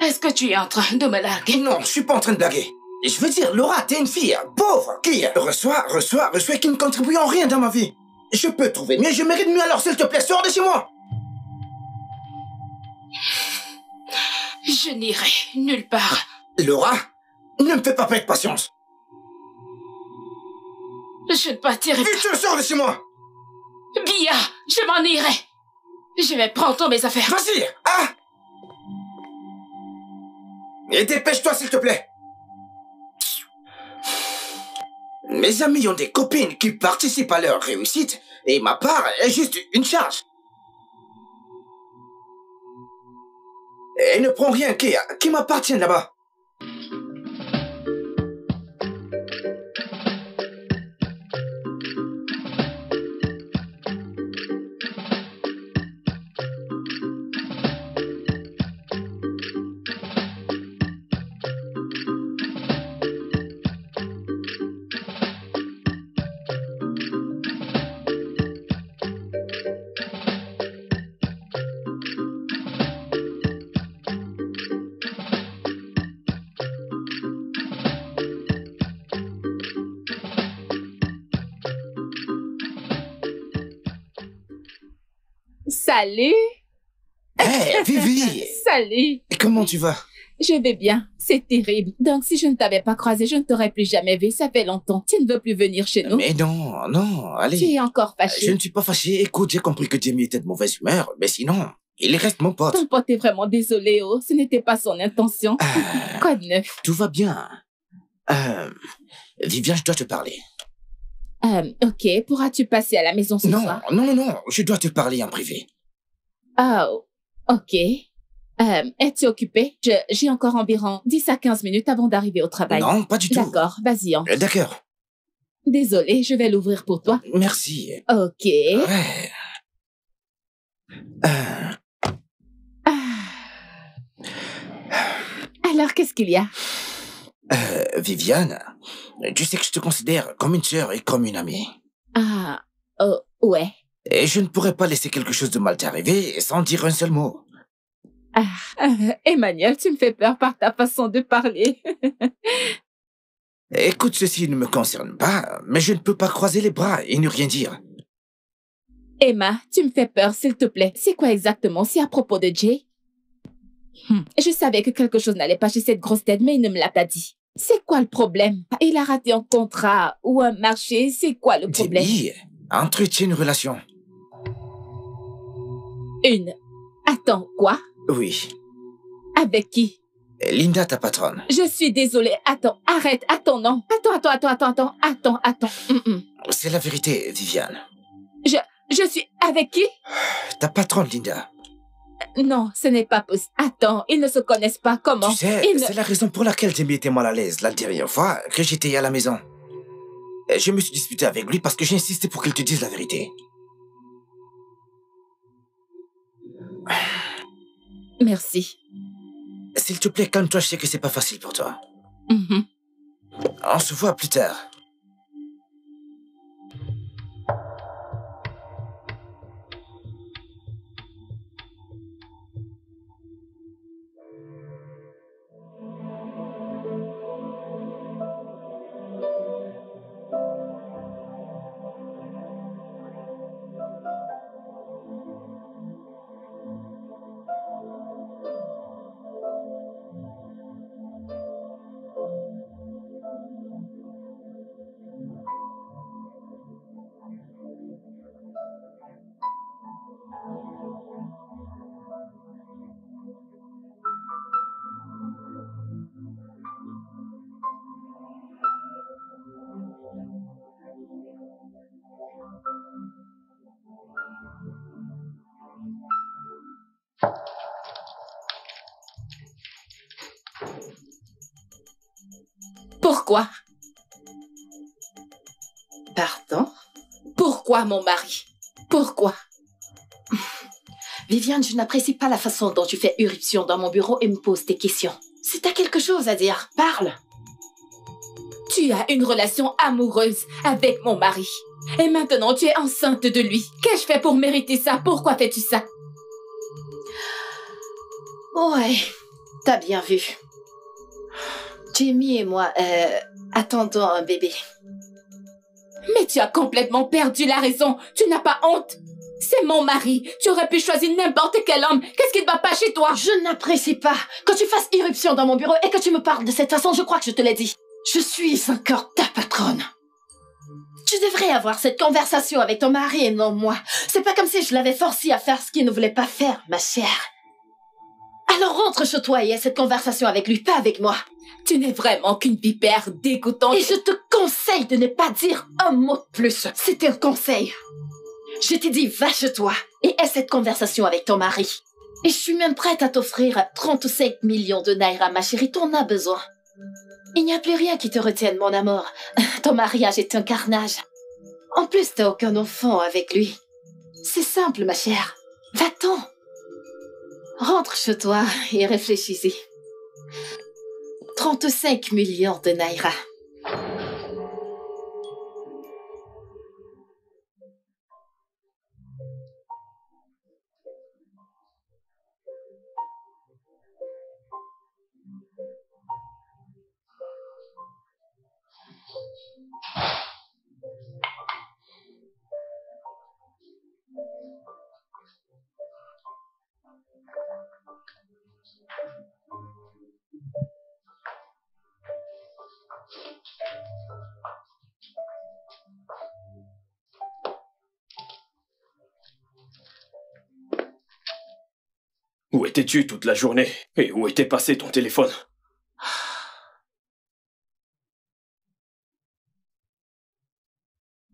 Est-ce que tu es en train de me larguer? Non, je suis pas en train de blaguer. Je veux dire, Laura, t'es une fille pauvre qui reçoit et qui ne contribue en rien dans ma vie. Je peux trouver mieux, je mérite mieux, alors s'il te plaît, sors de chez moi. Je n'irai nulle part. Laura, ne me fais pas perdre patience. Je ne partirai pas. Vite, sors de chez moi. Bien, je m'en irai. Je vais prendre mes affaires. Vas-y, ah! Et dépêche-toi, s'il te plaît. Mes amis ont des copines qui participent à leur réussite Et ma part est juste une charge. Et ne prends rien qui m'appartient là-bas. Salut. Hé, Vivi. Salut. Comment tu vas? Je vais bien. C'est terrible. Donc, si je ne t'avais pas croisé, je ne t'aurais plus jamais vu. Ça fait longtemps. Tu ne veux plus venir chez nous? Mais non, non, allez. Tu es encore fâché. Je ne suis pas fâché. Écoute, j'ai compris que Jamie était de mauvaise humeur. Mais sinon, il reste mon pote. Ton pote est vraiment désolé, oh. Ce n'était pas son intention. Quoi de neuf? Tout va bien. Viviane, je dois te parler. Ok. Pourras-tu passer à la maison ce soir? Non. Je dois te parler en privé. Oh, ok. Es-tu occupé? J'ai encore environ 10 à 15 minutes avant d'arriver au travail. Non, pas du tout. D'accord, vas-y, entre. D'accord. Désolée, je vais l'ouvrir pour toi. Merci. Ok. Ouais. Alors, qu'est-ce qu'il y a? Viviane, tu sais que je te considère comme une sœur et comme une amie. Oh, ouais. Et je ne pourrais pas laisser quelque chose de mal t'arriver sans dire un seul mot. Emmanuel, tu me fais peur par ta façon de parler. Écoute, ceci ne me concerne pas, mais je ne peux pas croiser les bras et ne rien dire. Emma, tu me fais peur, s'il te plaît. C'est quoi exactement? C'est à propos de Jay? Je savais que quelque chose n'allait pas chez cette grosse tête, mais il ne me l'a pas dit. C'est quoi le problème? Il a raté un contrat ou un marché, c'est quoi le problème? Jamie, entretiens une relation. Attends, quoi? Oui. Avec qui? Linda, ta patronne. Je suis désolée. Attends, arrête. Attends, non. Attends. C'est la vérité, Viviane. Je suis avec qui? Ta patronne, Linda. Non, ce n'est pas possible. Attends, ils ne se connaissent pas. Comment? Tu sais, c'est la raison pour laquelle Jamie était mal à l'aise la dernière fois que j'étais à la maison. Je me suis disputé avec lui parce que j'ai insisté pour qu'il te dise la vérité. Merci. S'il te plaît, calme-toi, je sais que c'est pas facile pour toi. On se voit plus tard. Pourquoi? Pardon? Pourquoi, mon mari? Pourquoi? Viviane, je n'apprécie pas la façon dont tu fais irruption dans mon bureau et me poses des questions. Si t'as quelque chose à dire, parle. Tu as une relation amoureuse avec mon mari. Et maintenant, tu es enceinte de lui. Qu'ai-je fait pour mériter ça? Pourquoi fais-tu ça? Ouais, t'as bien vu. Jamie et moi, attendons un bébé. Mais tu as complètement perdu la raison. Tu n'as pas honte? C'est mon mari. Tu aurais pu choisir n'importe quel homme. Qu'est-ce qui ne va pas chez toi? Je n'apprécie pas que tu fasses irruption dans mon bureau et que tu me parles de cette façon. Je crois que je te l'ai dit. Je suis encore ta patronne. Tu devrais avoir cette conversation avec ton mari et non moi. C'est pas comme si je l'avais forcé à faire ce qu'il ne voulait pas faire, ma chère. Alors rentre chez toi et aie cette conversation avec lui, pas avec moi. Tu n'es vraiment qu'une vipère dégoûtante. Et je te conseille de ne pas dire un mot de plus. C'est un conseil. Je t'ai dit, va chez toi et aie cette conversation avec ton mari. Et je suis même prête à t'offrir 35 millions de naira, ma chérie, t'en as besoin. Il n'y a plus rien qui te retienne, mon amour. Ton mariage est un carnage. En plus, t'as aucun enfant avec lui. C'est simple, ma chère. Va-t'en. Rentre chez toi et réfléchis-y. 35 millions de naira. Où étais-tu toute la journée? Et où était passé ton téléphone?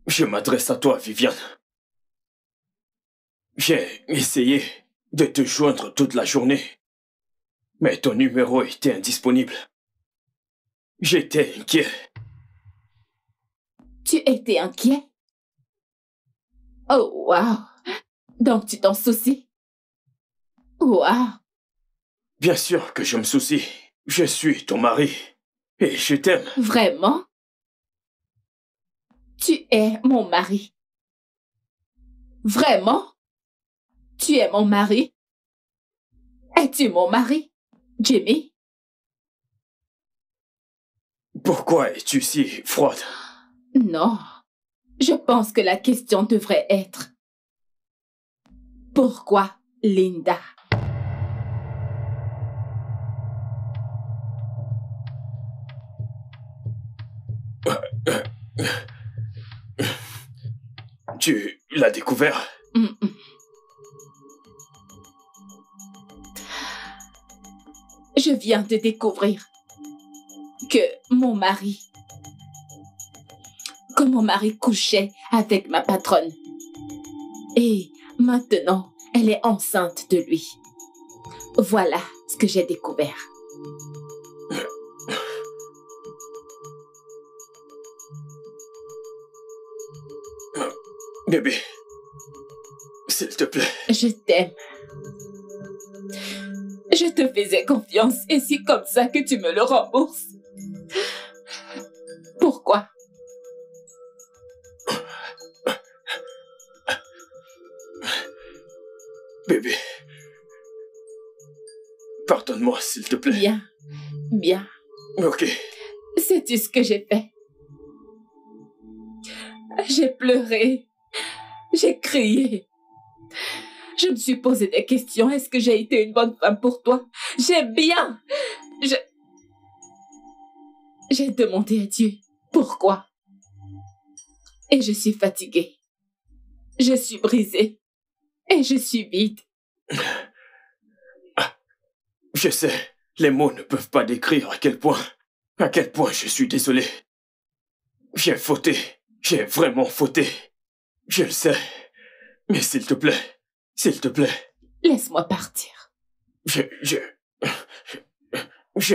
Je m'adresse à toi, Viviane. J'ai essayé de te joindre toute la journée, mais ton numéro était indisponible. J'étais inquiet. Tu étais inquiet? Oh, wow. Donc tu t'en soucies? Wow. Bien sûr que je me soucie. Je suis ton mari. Et je t'aime. Vraiment? Tu es mon mari. Vraiment? Tu es mon mari? Es-tu mon mari, Jimmy? Pourquoi es-tu si froide? Non. Je pense que la question devrait être: pourquoi Linda? Tu l'as découvert? Je viens de découvrir que mon mari couchait avec ma patronne. Et maintenant, elle est enceinte de lui. Voilà ce que j'ai découvert. Bébé, s'il te plaît. Je t'aime. Je te faisais confiance et c'est comme ça que tu me le rembourses. Pourquoi? Bébé, pardonne-moi, s'il te plaît. Bien, bien. Ok. Sais-tu ce que j'ai fait? J'ai pleuré. J'ai crié. Je me suis posé des questions. Est-ce que j'ai été une bonne femme pour toi? J'ai demandé à Dieu pourquoi. Et je suis fatiguée. Je suis brisée. Et je suis vide. Je sais, les mots ne peuvent pas décrire à quel point je suis désolé. J'ai fauté. J'ai vraiment fauté. Je le sais. Mais s'il te plaît. Laisse-moi partir. Je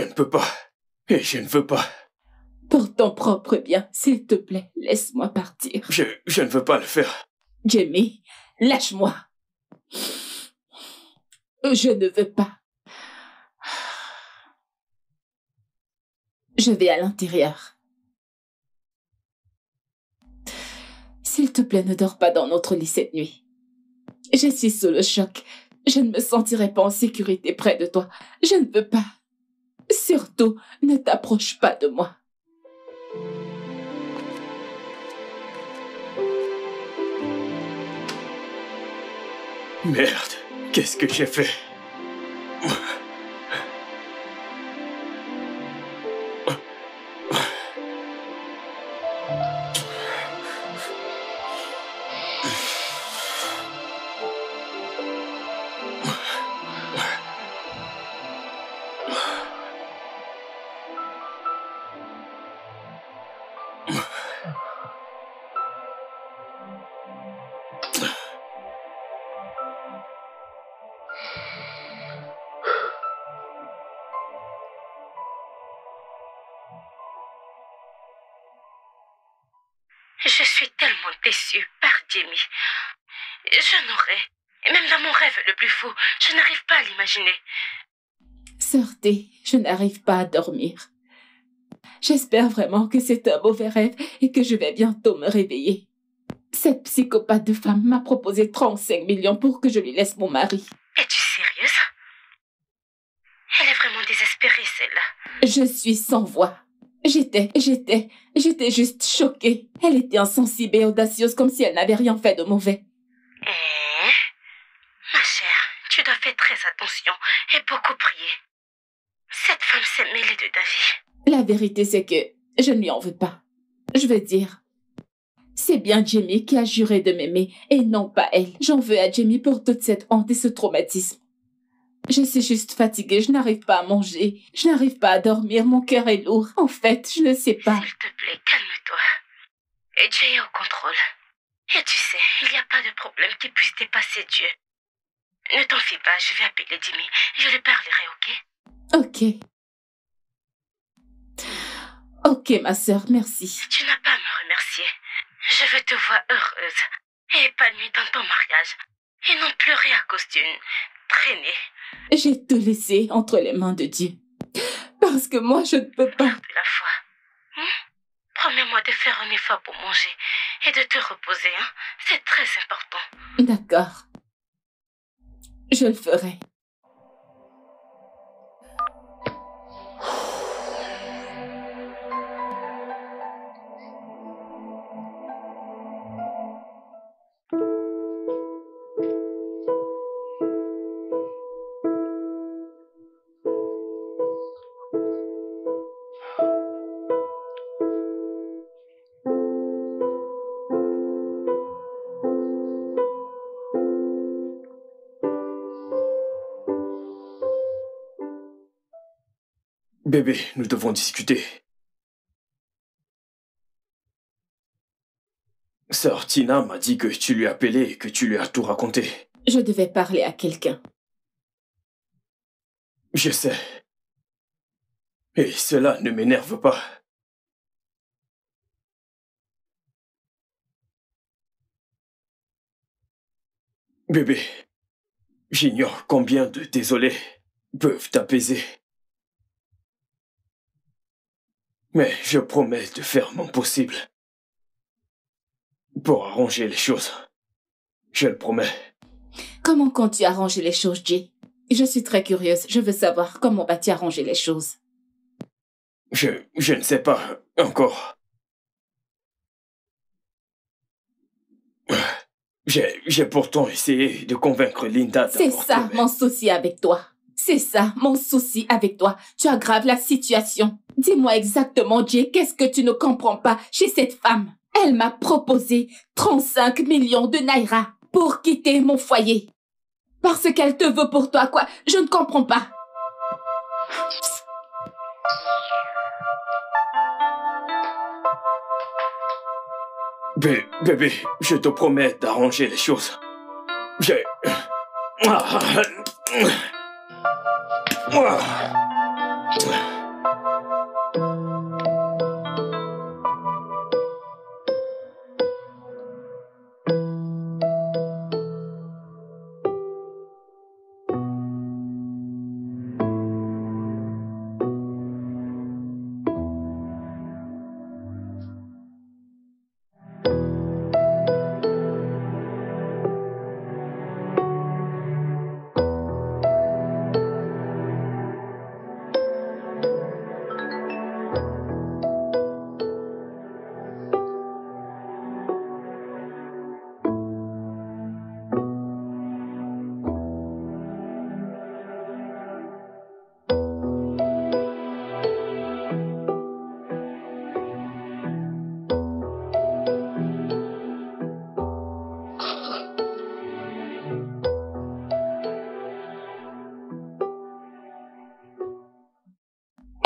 ne peux pas. Et je ne veux pas. Pour ton propre bien, s'il te plaît, laisse-moi partir. Je ne veux pas le faire. Jimmy, lâche-moi. Je ne veux pas. Je vais à l'intérieur. S'il te plaît, ne dors pas dans notre lit cette nuit. Je suis sous le choc. Je ne me sentirai pas en sécurité près de toi. Je ne veux pas. Surtout, ne t'approche pas de moi. Merde, qu'est-ce que j'ai fait? Je suis tellement déçue par Jamie. Je n'aurais, même dans mon rêve le plus fou, je n'arrive pas à l'imaginer. Sœur T, je n'arrive pas à dormir. J'espère vraiment que c'est un mauvais rêve et que je vais bientôt me réveiller. Cette psychopathe de femme m'a proposé 35 millions pour que je lui laisse mon mari. Es-tu sérieuse? Elle est vraiment désespérée, celle-là. Je suis sans voix. J'étais juste choquée. Elle était insensible et audacieuse comme si elle n'avait rien fait de mauvais. Ma chère, tu dois faire très attention et beaucoup prier. Cette femme s'est mêlée de ta vie. La vérité, c'est que je ne lui en veux pas. Je veux dire, c'est bien Jamie qui a juré de m'aimer et non pas elle. J'en veux à Jamie pour toute cette honte et ce traumatisme. Je suis juste fatiguée, je n'arrive pas à manger, je n'arrive pas à dormir, mon cœur est lourd. En fait, je ne sais pas. S'il te plaît, calme-toi. Et Dieu est au contrôle. Et tu sais, il n'y a pas de problème qui puisse dépasser Dieu. Ne t'en fie pas, je vais appeler Jimmy. Je lui parlerai, ok? Ok, ma sœur, merci. Tu n'as pas à me remercier. Je veux te voir heureuse et épanouie dans ton mariage. Et non pleurer à cause d'une traînée. J'ai tout laissé entre les mains de Dieu. Parce que moi, je ne peux pas. Garde la foi. Promets-moi de faire un effort pour manger et de te reposer, hein? C'est très important. D'accord. Je le ferai. Bébé, nous devons discuter. Sœur Tina m'a dit que tu lui as appelé et que tu lui as tout raconté. Je devais parler à quelqu'un. Je sais. Et cela ne m'énerve pas. Bébé, j'ignore combien de désolés peuvent t'apaiser. Mais je promets de faire mon possible pour arranger les choses. Je le promets. Comment comptes-tu arranger les choses, Jay? Je suis très curieuse. Je veux savoir comment vas-tu arranger les choses. Je ne sais pas encore. J'ai pourtant essayé de convaincre Linda C'est d'avorter. ça mon souci avec toi. C'est ça mon souci avec toi. Tu aggraves la situation. Dis-moi exactement, Jay, qu'est-ce que tu ne comprends pas chez cette femme? Elle m'a proposé 35 millions de naira pour quitter mon foyer. Parce qu'elle te veut pour toi, quoi. Je ne comprends pas. Bébé, je te promets d'arranger les choses.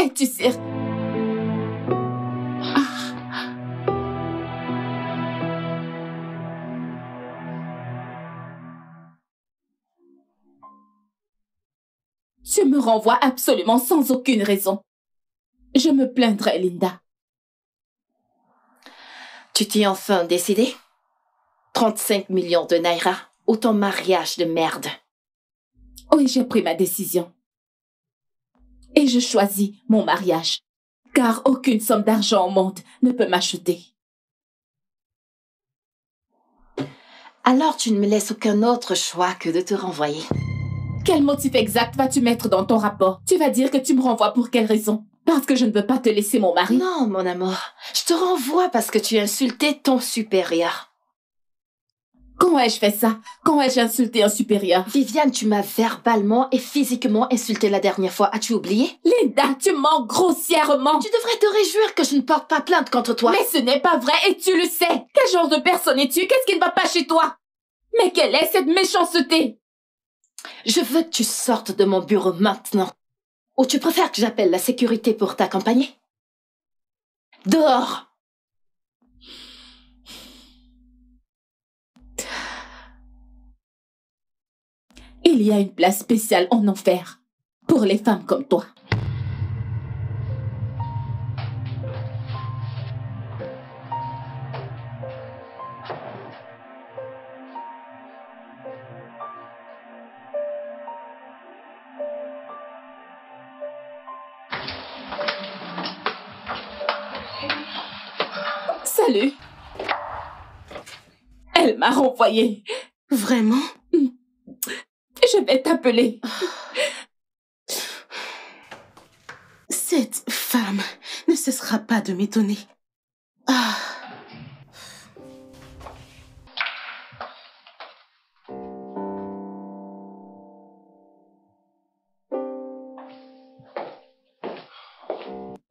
Es-tu sérieux? Tu me renvoies absolument sans aucune raison. Je me plaindrai, Linda. Tu t'es enfin décidé? 35 millions de naira ou ton mariage de merde? Oui, j'ai pris ma décision. Et je choisis mon mariage. Car aucune somme d'argent au monde ne peut m'acheter. Alors tu ne me laisses aucun autre choix que de te renvoyer. Quel motif exact vas-tu mettre dans ton rapport? Tu vas dire que tu me renvoies pour quelle raison? Parce que je ne veux pas te laisser mon mari? Non, mon amour. Je te renvoie parce que tu as insulté ton supérieur. Quand ai-je fait ça? Quand ai-je insulté un supérieur? Viviane, tu m'as verbalement et physiquement insulté la dernière fois. As-tu oublié? Linda, tu mens grossièrement. Tu devrais te réjouir que je ne porte pas plainte contre toi. Mais ce n'est pas vrai et tu le sais. Quel genre de personne es-tu? Qu'est-ce qui ne va pas chez toi? Mais quelle est cette méchanceté? Je veux que tu sortes de mon bureau maintenant. Ou tu préfères que j'appelle la sécurité pour t'accompagner? Dehors! Il y a une place spéciale en enfer pour les femmes comme toi. Salut. Elle m'a renvoyée. Vraiment? Je vais t'appeler. Cette femme ne cessera pas de m'étonner. Ah.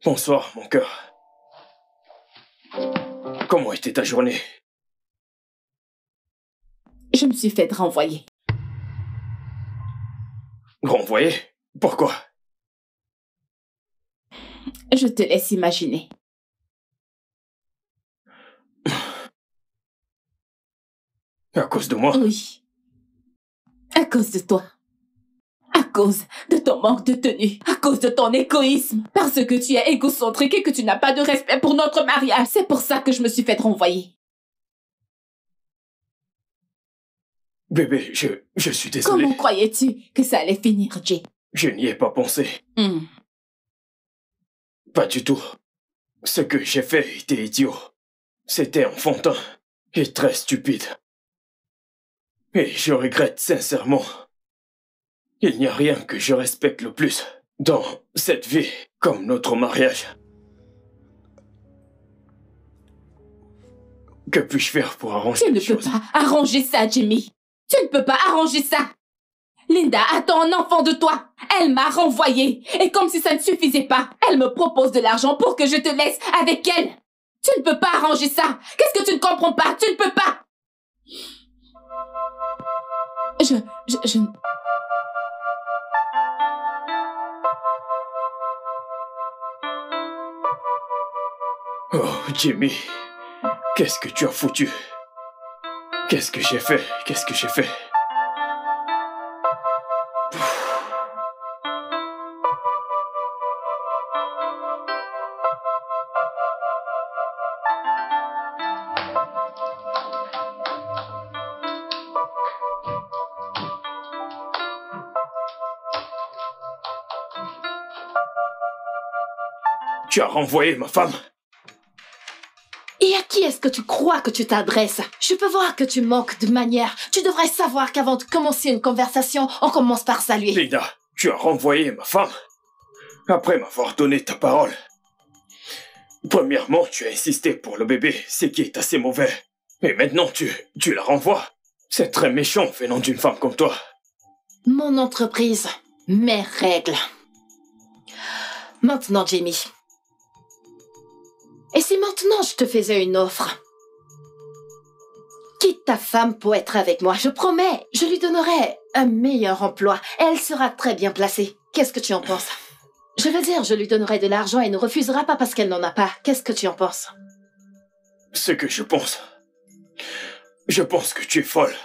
Bonsoir, mon cœur. Comment était ta journée? Je me suis fait renvoyer. Renvoyé? Pourquoi? Je te laisse imaginer. À cause de moi? Oui. À cause de toi. À cause de ton manque de tenue. À cause de ton égoïsme. Parce que tu es égocentrique et que tu n'as pas de respect pour notre mariage. C'est pour ça que je me suis fait renvoyer. Bébé, je suis désolé. Comment croyais-tu que ça allait finir, Jay? Je n'y ai pas pensé. Pas du tout. Ce que j'ai fait était idiot. C'était enfantin et très stupide. Et je regrette sincèrement. Il n'y a rien que je respecte le plus dans cette vie comme notre mariage. Que puis-je faire pour arranger Tu les ne peux choses? pas arranger ça, Jimmy. Tu ne peux pas arranger ça. Linda attend un enfant de toi. Elle m'a renvoyée. Et comme si ça ne suffisait pas, elle me propose de l'argent pour que je te laisse avec elle. Tu ne peux pas arranger ça. Qu'est-ce que tu ne comprends pas? Tu ne peux pas. Je... Oh, Jimmy, qu'est-ce que tu as foutu? Qu'est-ce que j'ai fait? Qu'est-ce que j'ai fait? Tu as renvoyé ma femme? Et à qui est-ce que tu crois que tu t'adresses? Je peux voir que tu manques de manière. Tu devrais savoir qu'avant de commencer une conversation, on commence par saluer. Linda, tu as renvoyé ma femme? Après m'avoir donné ta parole. Premièrement, tu as insisté pour le bébé, ce qui est assez mauvais. Et maintenant, tu la renvoies. C'est très méchant venant d'une femme comme toi. Mon entreprise, mes règles. Maintenant, Jamie. Et si maintenant je te faisais une offre? Quitte ta femme pour être avec moi, je promets, je lui donnerai un meilleur emploi. Elle sera très bien placée. Qu'est-ce que tu en penses? Je veux dire, je lui donnerai de l'argent et ne refusera pas parce qu'elle n'en a pas. Qu'est-ce que tu en penses? Ce que je pense... Je pense que tu es folle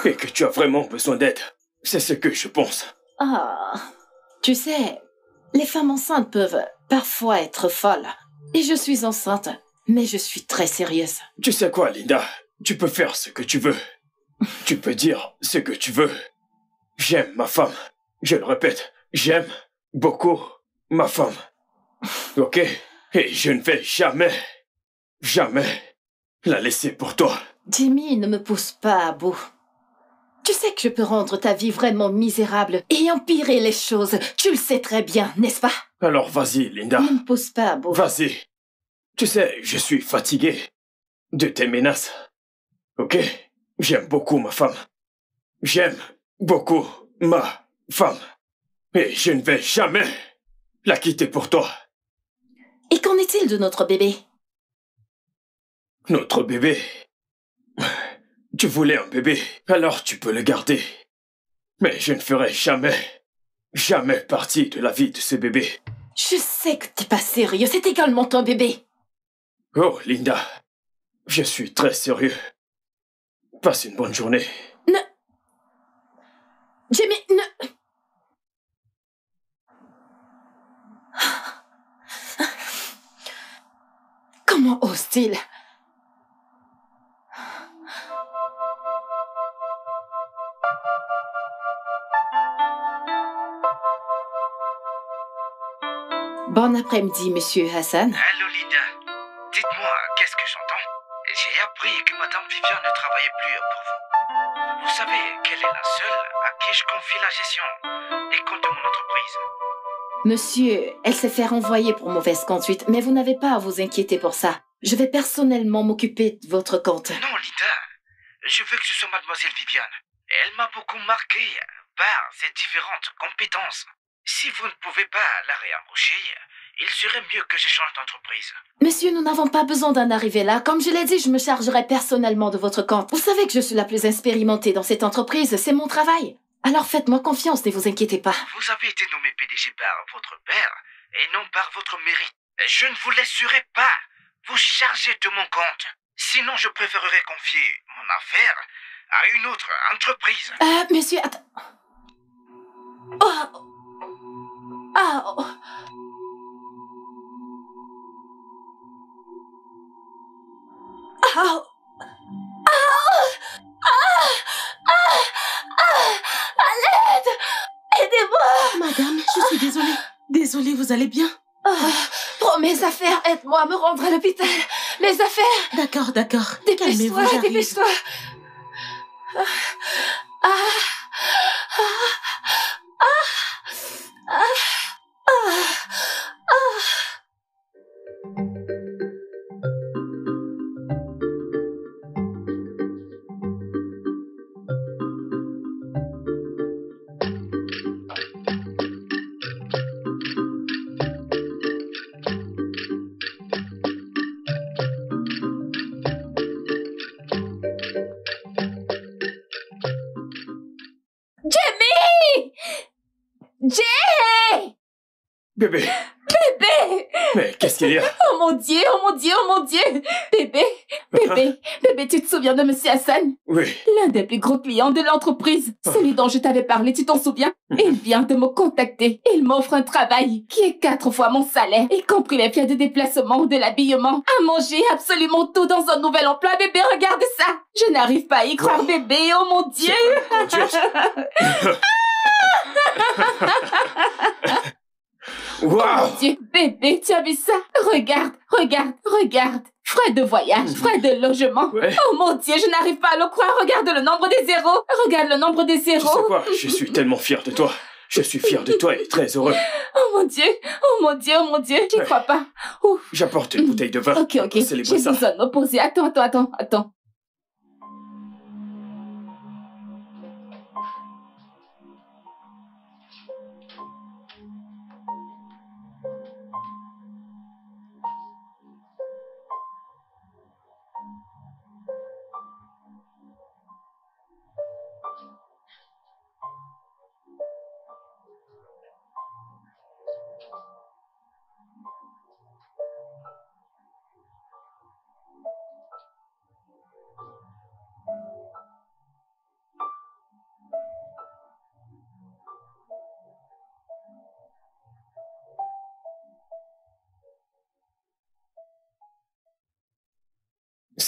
et que tu as vraiment besoin d'aide. C'est ce que je pense. Ah, tu sais, les femmes enceintes peuvent parfois être folles. Et je suis enceinte. Mais je suis très sérieuse. Tu sais quoi, Linda? Tu peux faire ce que tu veux. Tu peux dire ce que tu veux. J'aime ma femme. Je le répète, j'aime beaucoup ma femme. Ok? Et je ne vais jamais la laisser pour toi. Jimmy, ne me pousse pas à bout. Tu sais que je peux rendre ta vie vraiment misérable et empirer les choses. Tu le sais très bien, n'est-ce pas? Alors vas-y, Linda. Ne me pousse pas à bout. Vas-y. Tu sais, je suis fatigué de tes menaces. Ok? J'aime beaucoup ma femme. J'aime beaucoup ma femme. Et je ne vais jamais la quitter pour toi. Et qu'en est-il de notre bébé? Notre bébé. Tu voulais un bébé, alors tu peux le garder. Mais je ne ferai jamais partie de la vie de ce bébé. Je sais que t'es pas sérieux, c'est également ton bébé. Oh, Linda, je suis très sérieux. Passe une bonne journée. Ne... Jimmy, ne... Comment ose-t-il? Bon après-midi, monsieur Hassan. Allô Linda, dites-moi, qu'est-ce que j'entends? J'ai appris que Madame Viviane ne travaillait plus pour vous. Vous savez qu'elle est la seule à qui je confie la gestion des comptes de mon entreprise. Monsieur, elle s'est fait renvoyer pour mauvaise conduite, mais vous n'avez pas à vous inquiéter pour ça. Je vais personnellement m'occuper de votre compte. Non Linda, je veux que ce soit Mademoiselle Viviane. Elle m'a beaucoup marqué par ses différentes compétences. Si vous ne pouvez pas la réembaucher, il serait mieux que je change d'entreprise. Monsieur, nous n'avons pas besoin d'en arriver là. Comme je l'ai dit, je me chargerai personnellement de votre compte. Vous savez que je suis la plus expérimentée dans cette entreprise, c'est mon travail. Alors faites-moi confiance, ne vous inquiétez pas. Vous avez été nommé PDG par votre père et non par votre mairie. Je ne vous laisserai pas vous charger de mon compte. Sinon, je préférerais confier mon affaire à une autre entreprise. Monsieur, attends. Oh. Ah. Oh. Ah. À l'aide! Aidez-moi! Madame, je suis désolée. Désolée, vous allez bien? Prends mes affaires, aide-moi à me rendre à l'hôpital. Mes affaires! D'accord, d'accord. Calmez-vous, Dépêche-toi, j'arrive. dépêche-toi. Jimmy! Jay! Bébé, Bébé! mais qu'est-ce qu'il y a? Oh mon Dieu, oh mon Dieu, oh mon Dieu! Bébé, tu te souviens de Monsieur Hassan? Oui. L'un des plus gros clients de l'entreprise. Celui dont je t'avais parlé, tu t'en souviens? Il vient de me contacter. Il m'offre un travail qui est 4 fois mon salaire, y compris les frais de déplacement, de l'habillement, à manger, absolument tout dans un nouvel emploi. Bébé, regarde ça! Je n'arrive pas à y croire, bébé, oh mon Dieu! Waouh! Oh mon Dieu, bébé, tu as vu ça? Regarde. Frais de voyage, frais de logement. Ouais. Oh mon Dieu, je n'arrive pas à le croire. Regarde le nombre des zéros. Regarde le nombre des Tu sais zéros. quoi? Je suis tellement fier de toi. Je suis fier de toi et très heureux. Oh mon Dieu, j'y Ouais. crois pas. Ouf. J'apporte une bouteille de vin. Ok, pour célébrer j'ai ça. besoin de me poser. Attends.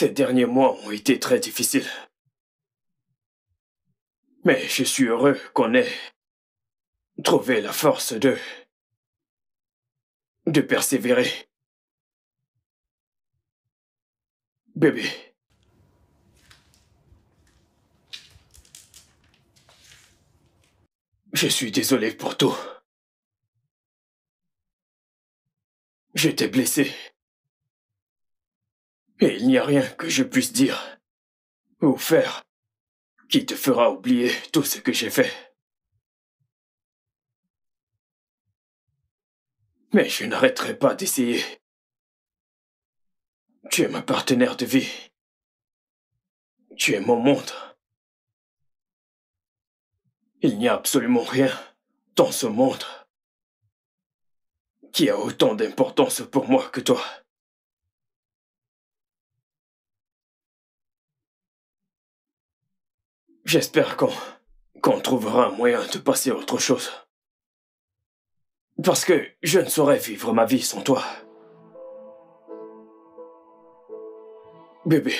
Ces derniers mois ont été très difficiles. Mais je suis heureux qu'on ait trouvé la force de persévérer. Bébé. Je suis désolé pour tout. Je t'ai blessé. Et il n'y a rien que je puisse dire ou faire qui te fera oublier tout ce que j'ai fait. Mais je n'arrêterai pas d'essayer. Tu es ma partenaire de vie. Tu es mon monde. Il n'y a absolument rien dans ce monde qui a autant d'importance pour moi que toi. J'espère qu'on trouvera un moyen de passer à autre chose. Parce que je ne saurais vivre ma vie sans toi. Bébé.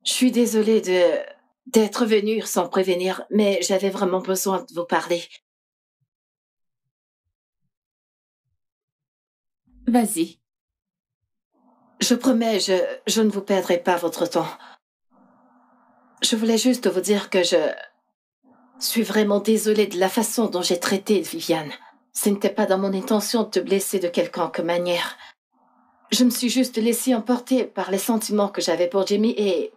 Je suis désolée d'être venue sans prévenir, mais j'avais vraiment besoin de vous parler. Vas-y. Je promets, je ne vous perdrai pas votre temps. Je voulais juste vous dire que je suis vraiment désolée de la façon dont j'ai traité Viviane. Ce n'était pas dans mon intention de te blesser de quelconque manière. Je me suis juste laissée emporter par les sentiments que j'avais pour Jamie et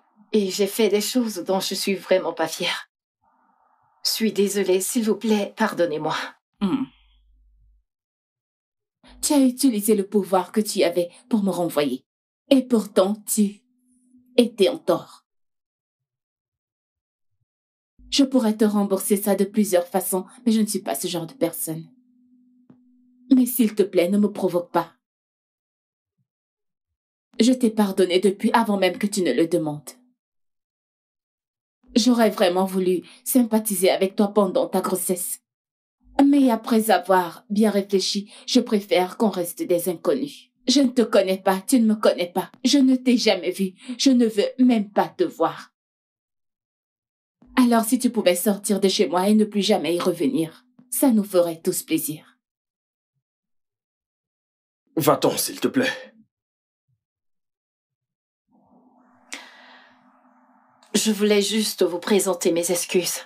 j'ai fait des choses dont je suis vraiment pas fière. Je suis désolée, s'il vous plaît, pardonnez-moi. Tu as utilisé le pouvoir que tu avais pour me renvoyer. Et pourtant, tu étais en tort. Je pourrais te rembourser ça de plusieurs façons, mais je ne suis pas ce genre de personne. Mais s'il te plaît, ne me provoque pas. Je t'ai pardonné depuis avant même que tu ne le demandes. J'aurais vraiment voulu sympathiser avec toi pendant ta grossesse. Mais après avoir bien réfléchi, je préfère qu'on reste des inconnus. Je ne te connais pas, tu ne me connais pas. Je ne t'ai jamais vu, je ne veux même pas te voir. Alors si tu pouvais sortir de chez moi et ne plus jamais y revenir, ça nous ferait tous plaisir. Va-t'en, s'il te plaît. Je voulais juste vous présenter mes excuses.